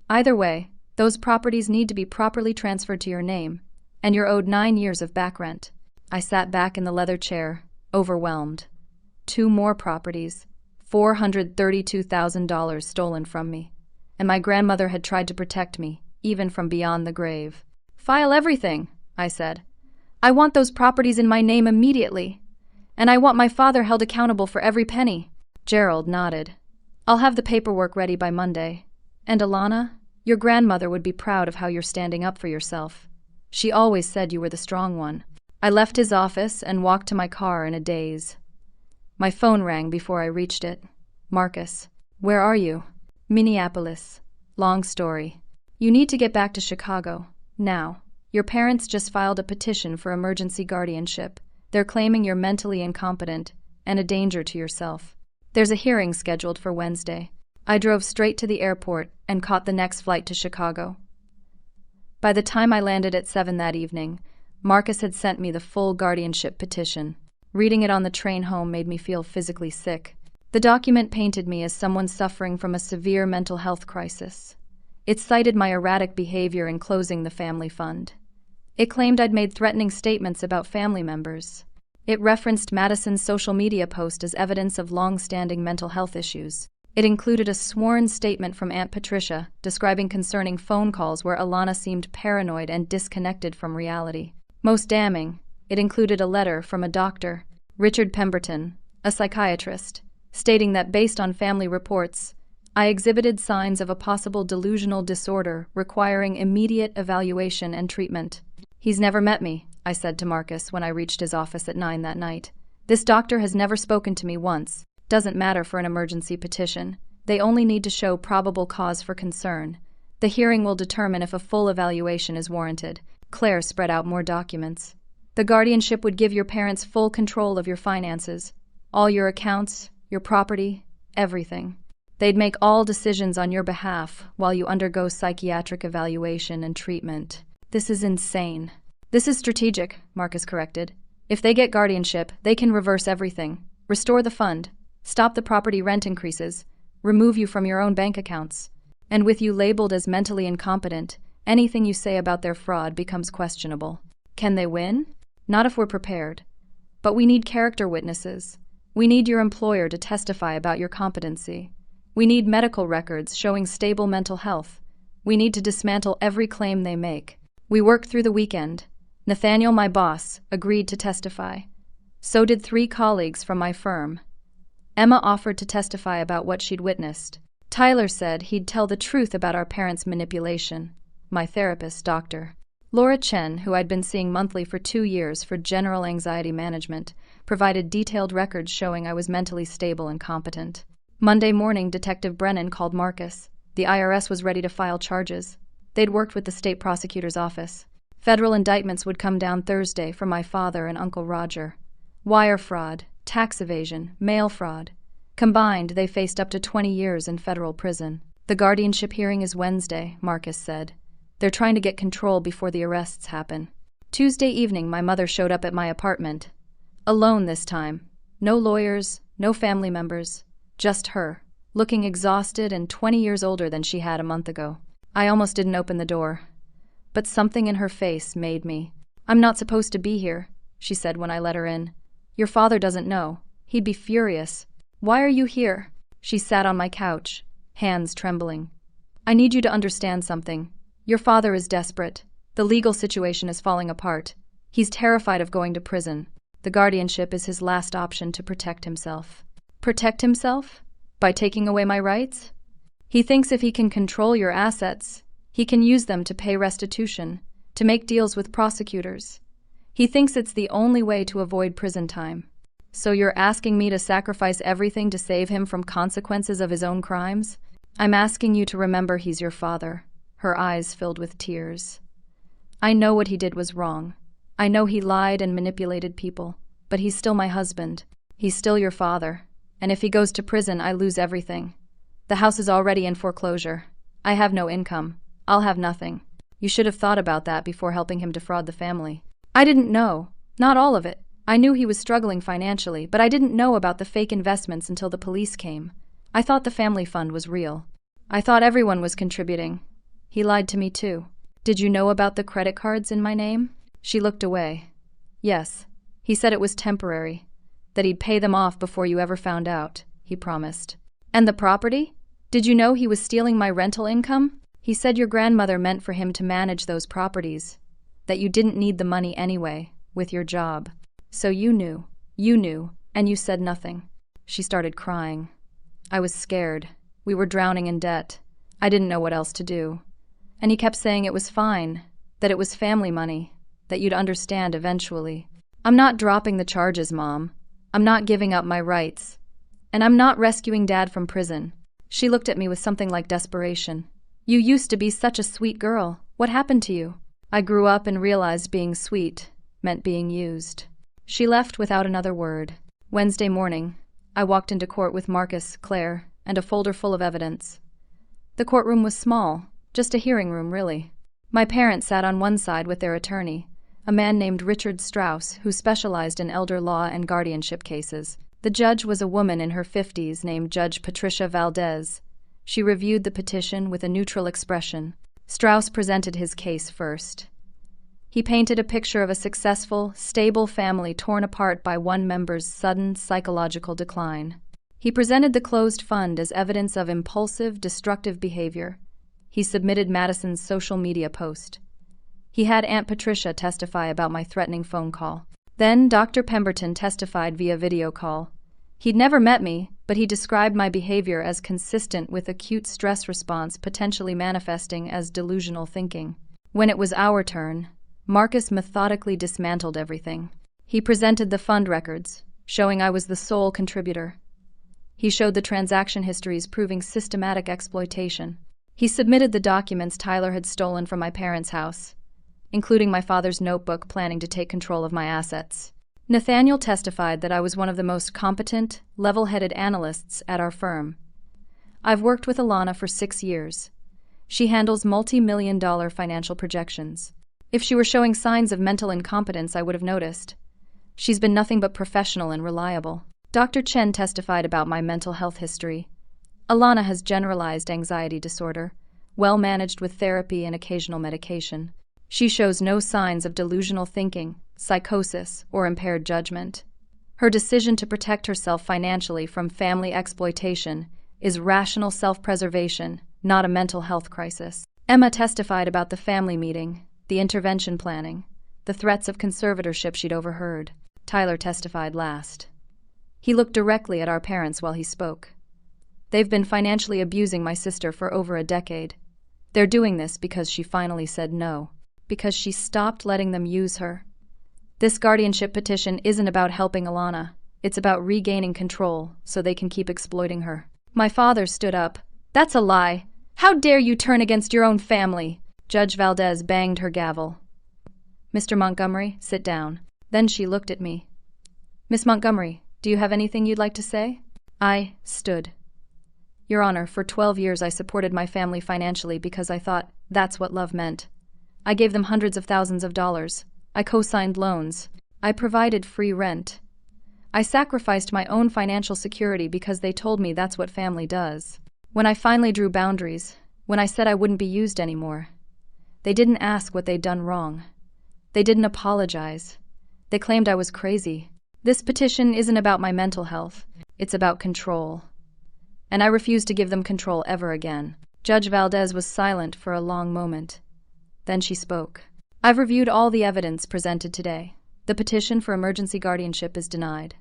Either way, those properties need to be properly transferred to your name, and you're owed 9 years of back rent. I sat back in the leather chair, overwhelmed. 2 more properties, $432,000 stolen from me. And my grandmother had tried to protect me, even from beyond the grave. File everything, I said. I want those properties in my name immediately. And I want my father held accountable for every penny. Gerald nodded. I'll have the paperwork ready by Monday. And Alana, your grandmother would be proud of how you're standing up for yourself. She always said you were the strong one. I left his office and walked to my car in a daze. My phone rang before I reached it. Marcus, where are you? Minneapolis. Long story. You need to get back to Chicago. Now. Your parents just filed a petition for emergency guardianship. They're claiming you're mentally incompetent and a danger to yourself. There's a hearing scheduled for Wednesday. I drove straight to the airport and caught the next flight to Chicago. By the time I landed at 7 that evening, Marcus had sent me the full guardianship petition. Reading it on the train home made me feel physically sick. The document painted me as someone suffering from a severe mental health crisis. It cited my erratic behavior in closing the family fund. It claimed I'd made threatening statements about family members. It referenced Madison's social media post as evidence of long-standing mental health issues. It included a sworn statement from Aunt Patricia describing concerning phone calls where Alana seemed paranoid and disconnected from reality. Most damning, it included a letter from a doctor, Richard Pemberton, a psychiatrist, stating that based on family reports, I exhibited signs of a possible delusional disorder requiring immediate evaluation and treatment. He's never met me, I said to Marcus when I reached his office at 9 that night. This doctor has never spoken to me once. Doesn't matter for an emergency petition. They only need to show probable cause for concern. The hearing will determine if a full evaluation is warranted. Claire spread out more documents. The guardianship would give your parents full control of your finances, all your accounts, your property, everything. They'd make all decisions on your behalf while you undergo psychiatric evaluation and treatment. This is insane. This is strategic, Marcus corrected. If they get guardianship, they can reverse everything, restore the fund, stop the property rent increases, remove you from your own bank accounts. And with you labeled as mentally incompetent, anything you say about their fraud becomes questionable. Can they win? Not if we're prepared. But we need character witnesses. We need your employer to testify about your competency. We need medical records showing stable mental health. We need to dismantle every claim they make. We worked through the weekend. Nathaniel, my boss, agreed to testify. So did 3 colleagues from my firm. Emma offered to testify about what she'd witnessed. Tyler said he'd tell the truth about our parents' manipulation. My therapist, Dr. Laura Chen, who I'd been seeing monthly for 2 years for general anxiety management, provided detailed records showing I was mentally stable and competent. Monday morning, Detective Brennan called Marcus. The IRS was ready to file charges. They'd worked with the state prosecutor's office. Federal indictments would come down Thursday for my father and Uncle Roger. Wire fraud, tax evasion, mail fraud. Combined, they faced up to 20 years in federal prison. The guardianship hearing is Wednesday, Marcus said. They're trying to get control before the arrests happen. Tuesday evening, my mother showed up at my apartment. Alone this time. No lawyers, no family members. Just her, looking exhausted and 20 years older than she had a month ago. I almost didn't open the door. But something in her face made me. I'm not supposed to be here, she said when I let her in. Your father doesn't know. He'd be furious. Why are you here? She sat on my couch, hands trembling. I need you to understand something. Your father is desperate. The legal situation is falling apart. He's terrified of going to prison. The guardianship is his last option to protect himself. Protect himself? By taking away my rights? He thinks if he can control your assets, he can use them to pay restitution, to make deals with prosecutors. He thinks it's the only way to avoid prison time. So you're asking me to sacrifice everything to save him from consequences of his own crimes? I'm asking you to remember he's your father. Her eyes filled with tears. I know what he did was wrong. I know he lied and manipulated people, but he's still my husband. He's still your father. And if he goes to prison, I lose everything. The house is already in foreclosure. I have no income. I'll have nothing. You should have thought about that before helping him defraud the family. I didn't know. Not all of it. I knew he was struggling financially, but I didn't know about the fake investments until the police came. I thought the family fund was real. I thought everyone was contributing. He lied to me too. Did you know about the credit cards in my name? She looked away. Yes. He said it was temporary. That he'd pay them off before you ever found out, he promised. And the property? Did you know he was stealing my rental income? He said your grandmother meant for him to manage those properties. That you didn't need the money anyway, with your job. So you knew, and you said nothing. She started crying. I was scared. We were drowning in debt. I didn't know what else to do. And he kept saying it was fine, that it was family money, that you'd understand eventually. I'm not dropping the charges, Mom. I'm not giving up my rights. And I'm not rescuing Dad from prison. She looked at me with something like desperation. You used to be such a sweet girl. What happened to you? I grew up and realized being sweet meant being used. She left without another word. Wednesday morning, I walked into court with Marcus, Claire, and a folder full of evidence. The courtroom was small, just a hearing room, really. My parents sat on one side with their attorney, a man named Richard Strauss, who specialized in elder law and guardianship cases. The judge was a woman in her 50s named Judge Patricia Valdez. She reviewed the petition with a neutral expression. Strauss presented his case first. He painted a picture of a successful, stable family torn apart by one member's sudden psychological decline. He presented the closed fund as evidence of impulsive, destructive behavior. He submitted Madison's social media post. He had Aunt Patricia testify about my threatening phone call. Then Dr. Pemberton testified via video call. He'd never met me, but he described my behavior as consistent with acute stress response potentially manifesting as delusional thinking. When it was our turn, Marcus methodically dismantled everything. He presented the fund records, showing I was the sole contributor. He showed the transaction histories proving systematic exploitation. He submitted the documents Tyler had stolen from my parents' house, including my father's notebook planning to take control of my assets. Nathaniel testified that I was one of the most competent, level-headed analysts at our firm. I've worked with Alana for 6 years. She handles multi-million-dollar financial projections. If she were showing signs of mental incompetence, I would have noticed. She's been nothing but professional and reliable. Dr. Chen testified about my mental health history. Alana has generalized anxiety disorder, well managed with therapy and occasional medication. She shows no signs of delusional thinking, psychosis, or impaired judgment. Her decision to protect herself financially from family exploitation is rational self-preservation, not a mental health crisis. Emma testified about the family meeting, the intervention planning, the threats of conservatorship she'd overheard. Tyler testified last. He looked directly at our parents while he spoke. They've been financially abusing my sister for over a decade. They're doing this because she finally said no, because she stopped letting them use her. This guardianship petition isn't about helping Alana. It's about regaining control so they can keep exploiting her. My father stood up. That's a lie. How dare you turn against your own family? Judge Valdez banged her gavel. Mr. Montgomery, sit down. Then she looked at me. Miss Montgomery, do you have anything you'd like to say? I stood. Your Honor, for 12 years I supported my family financially because I thought that's what love meant. I gave them hundreds of thousands of dollars. I co-signed loans. I provided free rent. I sacrificed my own financial security because they told me that's what family does. When I finally drew boundaries, when I said I wouldn't be used anymore, they didn't ask what they'd done wrong. They didn't apologize. They claimed I was crazy. This petition isn't about my mental health. It's about control. And I refuse to give them control ever again. Judge Valdez was silent for a long moment. Then she spoke. I've reviewed all the evidence presented today. The petition for emergency guardianship is denied.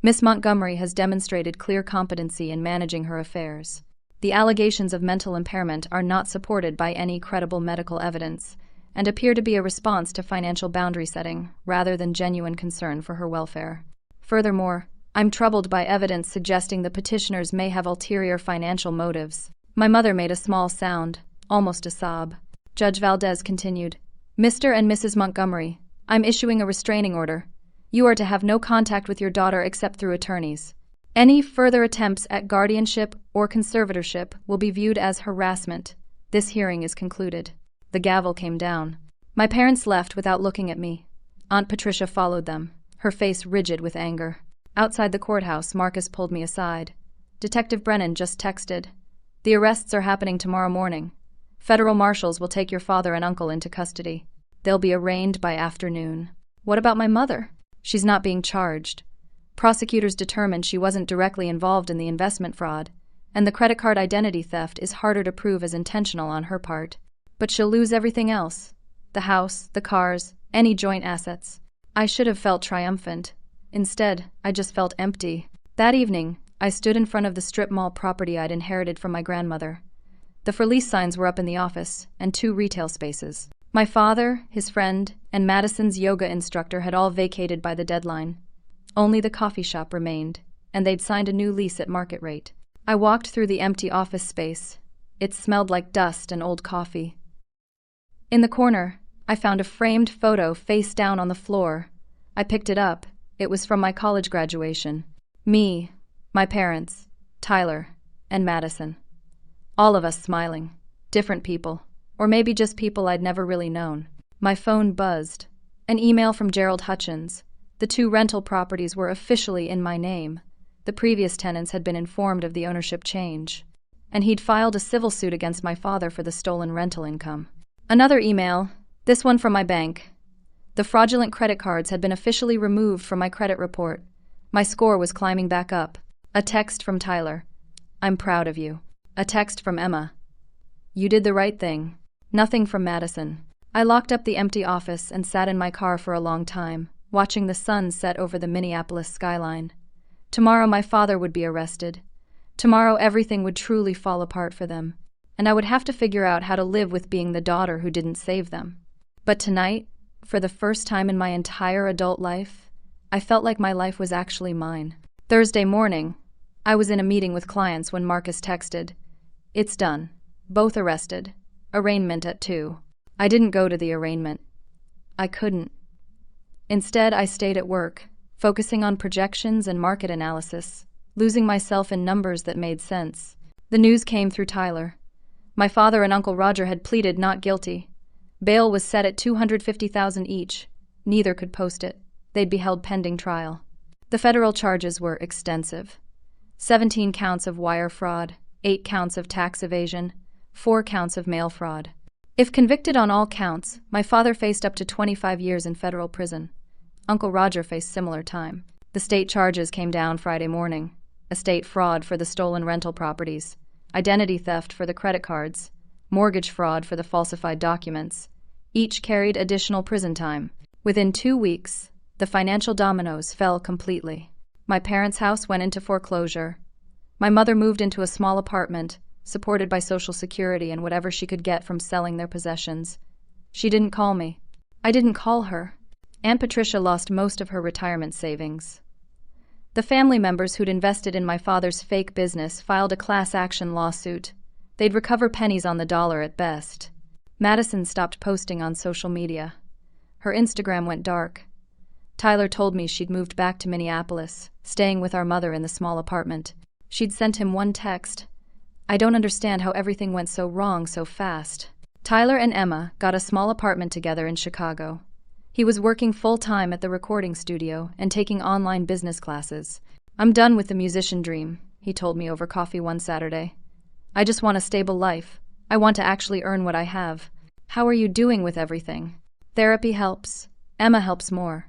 Miss Montgomery has demonstrated clear competency in managing her affairs. The allegations of mental impairment are not supported by any credible medical evidence and appear to be a response to financial boundary setting rather than genuine concern for her welfare. Furthermore, I'm troubled by evidence suggesting the petitioners may have ulterior financial motives. My mother made a small sound, almost a sob. Judge Valdez continued, Mr. and Mrs. Montgomery, I'm issuing a restraining order. You are to have no contact with your daughter except through attorneys. Any further attempts at guardianship or conservatorship will be viewed as harassment. This hearing is concluded. The gavel came down. My parents left without looking at me. Aunt Patricia followed them, her face rigid with anger. Outside the courthouse, Marcus pulled me aside. Detective Brennan just texted. The arrests are happening tomorrow morning. Federal marshals will take your father and uncle into custody. They'll be arraigned by afternoon. What about my mother? She's not being charged. Prosecutors determined she wasn't directly involved in the investment fraud, and the credit card identity theft is harder to prove as intentional on her part. But she'll lose everything else. The house, the cars, any joint assets. I should have felt triumphant. Instead, I just felt empty. That evening, I stood in front of the strip mall property I'd inherited from my grandmother. The for lease signs were up in the office, and 2 retail spaces. My father, his friend, and Madison's yoga instructor had all vacated by the deadline. Only the coffee shop remained, and they'd signed a new lease at market rate. I walked through the empty office space. It smelled like dust and old coffee. In the corner, I found a framed photo face down on the floor. I picked it up. It was from my college graduation. Me, my parents, Tyler, and Madison. All of us smiling. Different people. Or maybe just people I'd never really known. My phone buzzed. An email from Gerald Hutchins. The 2 rental properties were officially in my name. The previous tenants had been informed of the ownership change, and he'd filed a civil suit against my father for the stolen rental income. Another email, this one from my bank. The fraudulent credit cards had been officially removed from my credit report. My score was climbing back up. A text from Tyler. I'm proud of you. A text from Emma. You did the right thing. Nothing from Madison. I locked up the empty office and sat in my car for a long time, watching the sun set over the Minneapolis skyline. Tomorrow my father would be arrested. Tomorrow everything would truly fall apart for them, and I would have to figure out how to live with being the daughter who didn't save them. But tonight, for the first time in my entire adult life, I felt like my life was actually mine. Thursday morning, I was in a meeting with clients when Marcus texted. It's done. Both arrested. Arraignment at 2. I didn't go to the arraignment. I couldn't. Instead, I stayed at work, focusing on projections and market analysis, losing myself in numbers that made sense. The news came through Tyler. My father and Uncle Roger had pleaded not guilty. Bail was set at $250,000 each. Neither could post it. They'd be held pending trial. The federal charges were extensive. 17 counts of wire fraud, 8 counts of tax evasion, 4 counts of mail fraud. If convicted on all counts, my father faced up to 25 years in federal prison. Uncle Roger faced similar time. The state charges came down Friday morning. Estate fraud for the stolen rental properties, identity theft for the credit cards, mortgage fraud for the falsified documents. Each carried additional prison time. Within 2 weeks, the financial dominoes fell completely. My parents' house went into foreclosure. My mother moved into a small apartment, supported by Social Security and whatever she could get from selling their possessions. She didn't call me. I didn't call her. Aunt Patricia lost most of her retirement savings. The family members who'd invested in my father's fake business filed a class action lawsuit. They'd recover pennies on the dollar at best. Madison stopped posting on social media. Her Instagram went dark. Tyler told me she'd moved back to Minneapolis, staying with our mother in the small apartment. She'd sent him one text. I don't understand how everything went so wrong so fast. Tyler and Emma got a small apartment together in Chicago. He was working full-time at the recording studio and taking online business classes. I'm done with the musician dream, he told me over coffee one Saturday. I just want a stable life. I want to actually earn what I have. How are you doing with everything? Therapy helps. Emma helps more.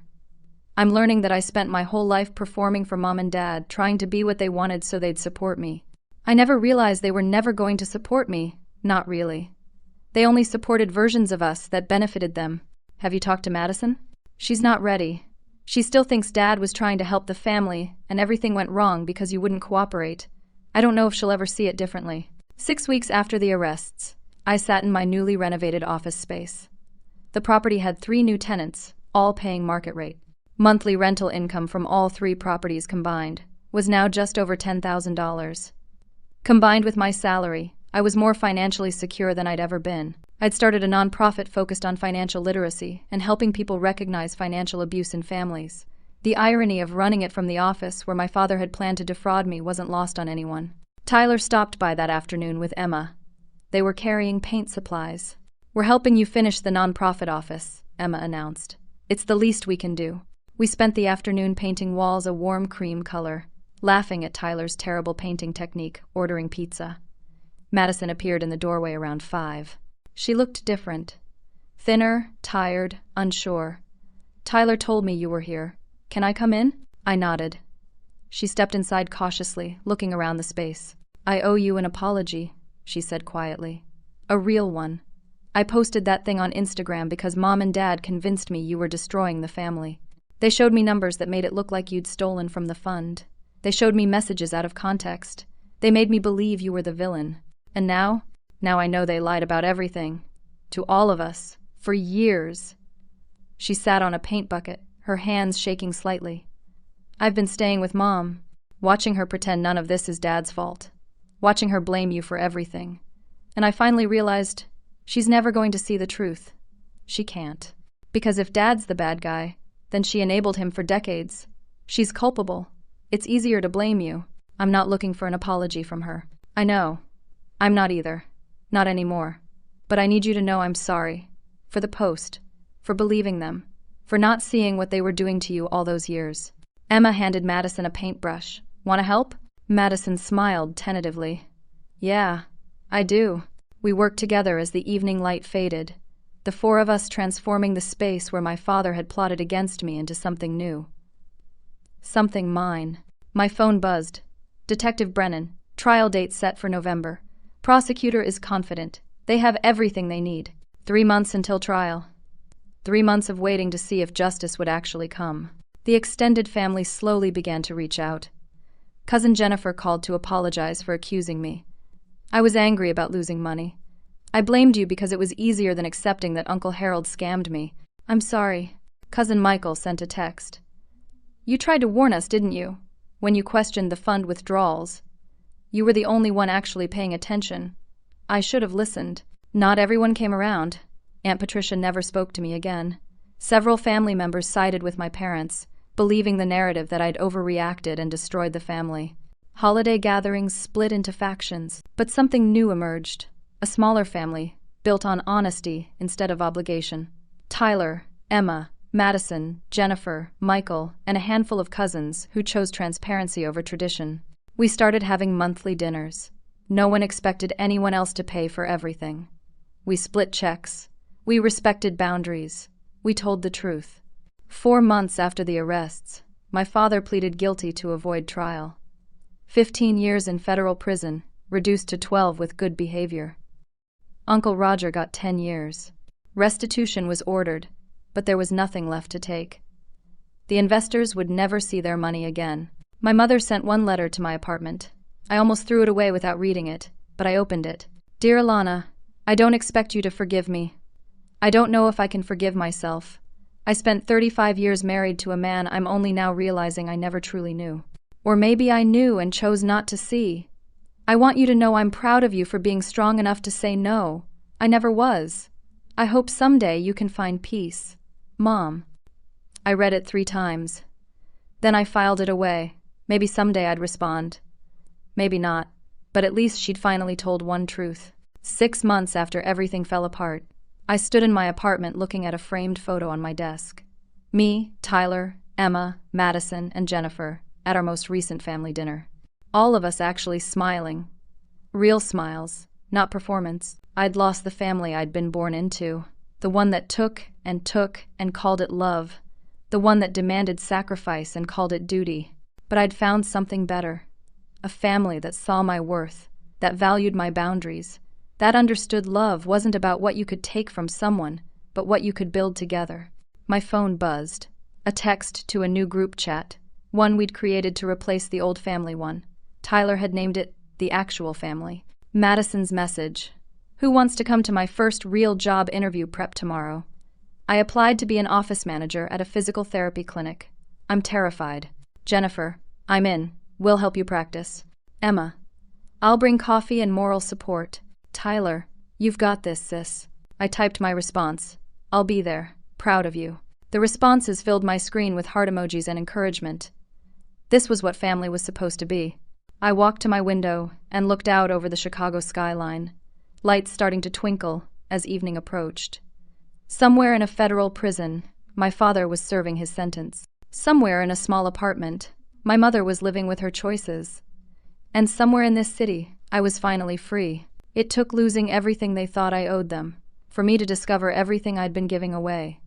I'm learning that I spent my whole life performing for Mom and Dad, trying to be what they wanted so they'd support me. I never realized they were never going to support me. Not really. They only supported versions of us that benefited them. Have you talked to Madison? She's not ready. She still thinks Dad was trying to help the family, and everything went wrong because you wouldn't cooperate. I don't know if she'll ever see it differently. 6 weeks after the arrests, I sat in my newly renovated office space. The property had 3 new tenants, all paying market rate. Monthly rental income from all 3 properties combined was now just over $10,000. Combined with my salary, I was more financially secure than I'd ever been. I'd started a nonprofit focused on financial literacy and helping people recognize financial abuse in families. The irony of running it from the office where my father had planned to defraud me wasn't lost on anyone. Tyler stopped by that afternoon with Emma. They were carrying paint supplies. "We're helping you finish the nonprofit office," Emma announced. "It's the least we can do." We spent the afternoon painting walls a warm cream color, laughing at Tyler's terrible painting technique, ordering pizza. Madison appeared in the doorway around 5. She looked different. Thinner, tired, unsure. "Tyler told me you were here. Can I come in?" I nodded. She stepped inside cautiously, looking around the space. "I owe you an apology," she said quietly. "A real one. I posted that thing on Instagram because Mom and Dad convinced me you were destroying the family. They showed me numbers that made it look like you'd stolen from the fund. They showed me messages out of context. They made me believe you were the villain. And now I know they lied about everything. To all of us. For years." She sat on a paint bucket, her hands shaking slightly. "I've been staying with Mom, watching her pretend none of this is Dad's fault. Watching her blame you for everything. And I finally realized she's never going to see the truth. She can't. Because if Dad's the bad guy, then she enabled him for decades. She's culpable. It's easier to blame you." I'm not looking for an apology from her. "I know. I'm not either. Not anymore. But I need you to know I'm sorry. For the post. For believing them. For not seeing what they were doing to you all those years." Emma handed Madison a paintbrush. "Want to help?" Madison smiled tentatively. "Yeah, I do." We worked together as the evening light faded, the 4 of us transforming the space where my father had plotted against me into something new. Something mine. My phone buzzed. "Detective Brennan, trial date set for November. Prosecutor is confident. They have everything they need. 3 months until trial. 3 months of waiting to see if justice would actually come." The extended family slowly began to reach out. Cousin Jennifer called to apologize for accusing me. "I was angry about losing money. I blamed you because it was easier than accepting that Uncle Harold scammed me. I'm sorry." Cousin Michael sent a text. "You tried to warn us, didn't you? When you questioned the fund withdrawals. You were the only one actually paying attention. I should have listened." Not everyone came around. Aunt Patricia never spoke to me again. Several family members sided with my parents, believing the narrative that I'd overreacted and destroyed the family. Holiday gatherings split into factions, but something new emerged. A smaller family, built on honesty instead of obligation. Tyler, Emma, Madison, Jennifer, Michael, and a handful of cousins who chose transparency over tradition. We started having monthly dinners. No one expected anyone else to pay for everything. We split checks. We respected boundaries. We told the truth. 4 months after the arrests, my father pleaded guilty to avoid trial. 15 years in federal prison, reduced to 12 with good behavior. Uncle Roger got 10 years. Restitution was ordered, but there was nothing left to take. The investors would never see their money again. My mother sent one letter to my apartment. I almost threw it away without reading it, but I opened it. "Dear Alana, I don't expect you to forgive me. I don't know if I can forgive myself. I spent 35 years married to a man I'm only now realizing I never truly knew. Or maybe I knew and chose not to see. I want you to know I'm proud of you for being strong enough to say no. I never was. I hope someday you can find peace. Mom." I read it 3 times. Then I filed it away. Maybe someday I'd respond. Maybe not, but at least she'd finally told one truth. 6 months after everything fell apart, I stood in my apartment looking at a framed photo on my desk. Me, Tyler, Emma, Madison, and Jennifer at our most recent family dinner. All of us actually smiling. Real smiles, not performance. I'd lost the family I'd been born into. The one that took and called it love. The one that demanded sacrifice and called it duty. But I'd found something better. A family that saw my worth, that valued my boundaries, that understood love wasn't about what you could take from someone, but what you could build together. My phone buzzed. A text to a new group chat, one we'd created to replace the old family one. Tyler had named it The Actual Family. Madison's message. "Who wants to come to my first real job interview prep tomorrow? I applied to be an office manager at a physical therapy clinic. I'm terrified. Jennifer, I'm in. We'll help you practice. Emma, I'll bring coffee and moral support. Tyler, you've got this, sis." I typed my response. "I'll be there. Proud of you." The responses filled my screen with heart emojis and encouragement. This was what family was supposed to be. I walked to my window and looked out over the Chicago skyline. lights starting to twinkle as evening approached. Somewhere in a federal prison, my father was serving his sentence. Somewhere in a small apartment, my mother was living with her choices. And somewhere in this city, I was finally free. It took losing everything they thought I owed them for me to discover everything I'd been giving away.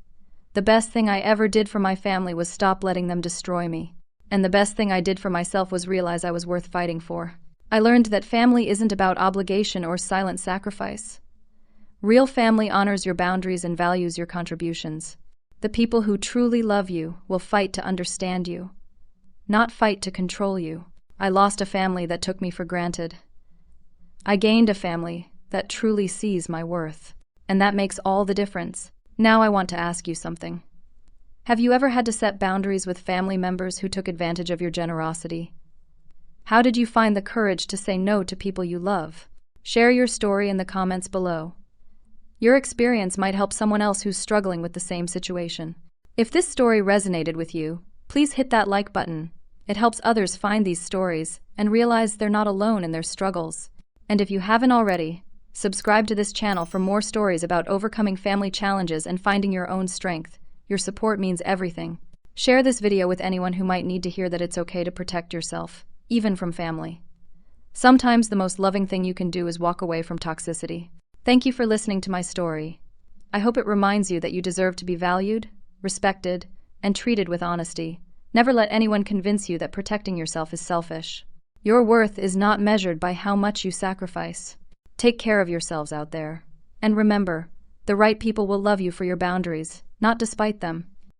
The best thing I ever did for my family was stop letting them destroy me. And the best thing I did for myself was realize I was worth fighting for. I learned that family isn't about obligation or silent sacrifice. Real family honors your boundaries and values your contributions. The people who truly love you will fight to understand you, not fight to control you. I lost a family that took me for granted. I gained a family that truly sees my worth, and that makes all the difference. Now I want to ask you something. Have you ever had to set boundaries with family members who took advantage of your generosity? How did you find the courage to say no to people you love? Share your story in the comments below. Your experience might help someone else who's struggling with the same situation. If this story resonated with you, please hit that like button. It helps others find these stories and realize they're not alone in their struggles. And if you haven't already, subscribe to this channel for more stories about overcoming family challenges and finding your own strength. Your support means everything. Share this video with anyone who might need to hear that it's okay to protect yourself, even from family. Sometimes the most loving thing you can do is walk away from toxicity. Thank you for listening to my story. I hope it reminds you that you deserve to be valued, respected, and treated with honesty. Never let anyone convince you that protecting yourself is selfish. Your worth is not measured by how much you sacrifice. Take care of yourselves out there. And remember, the right people will love you for your boundaries, not despite them.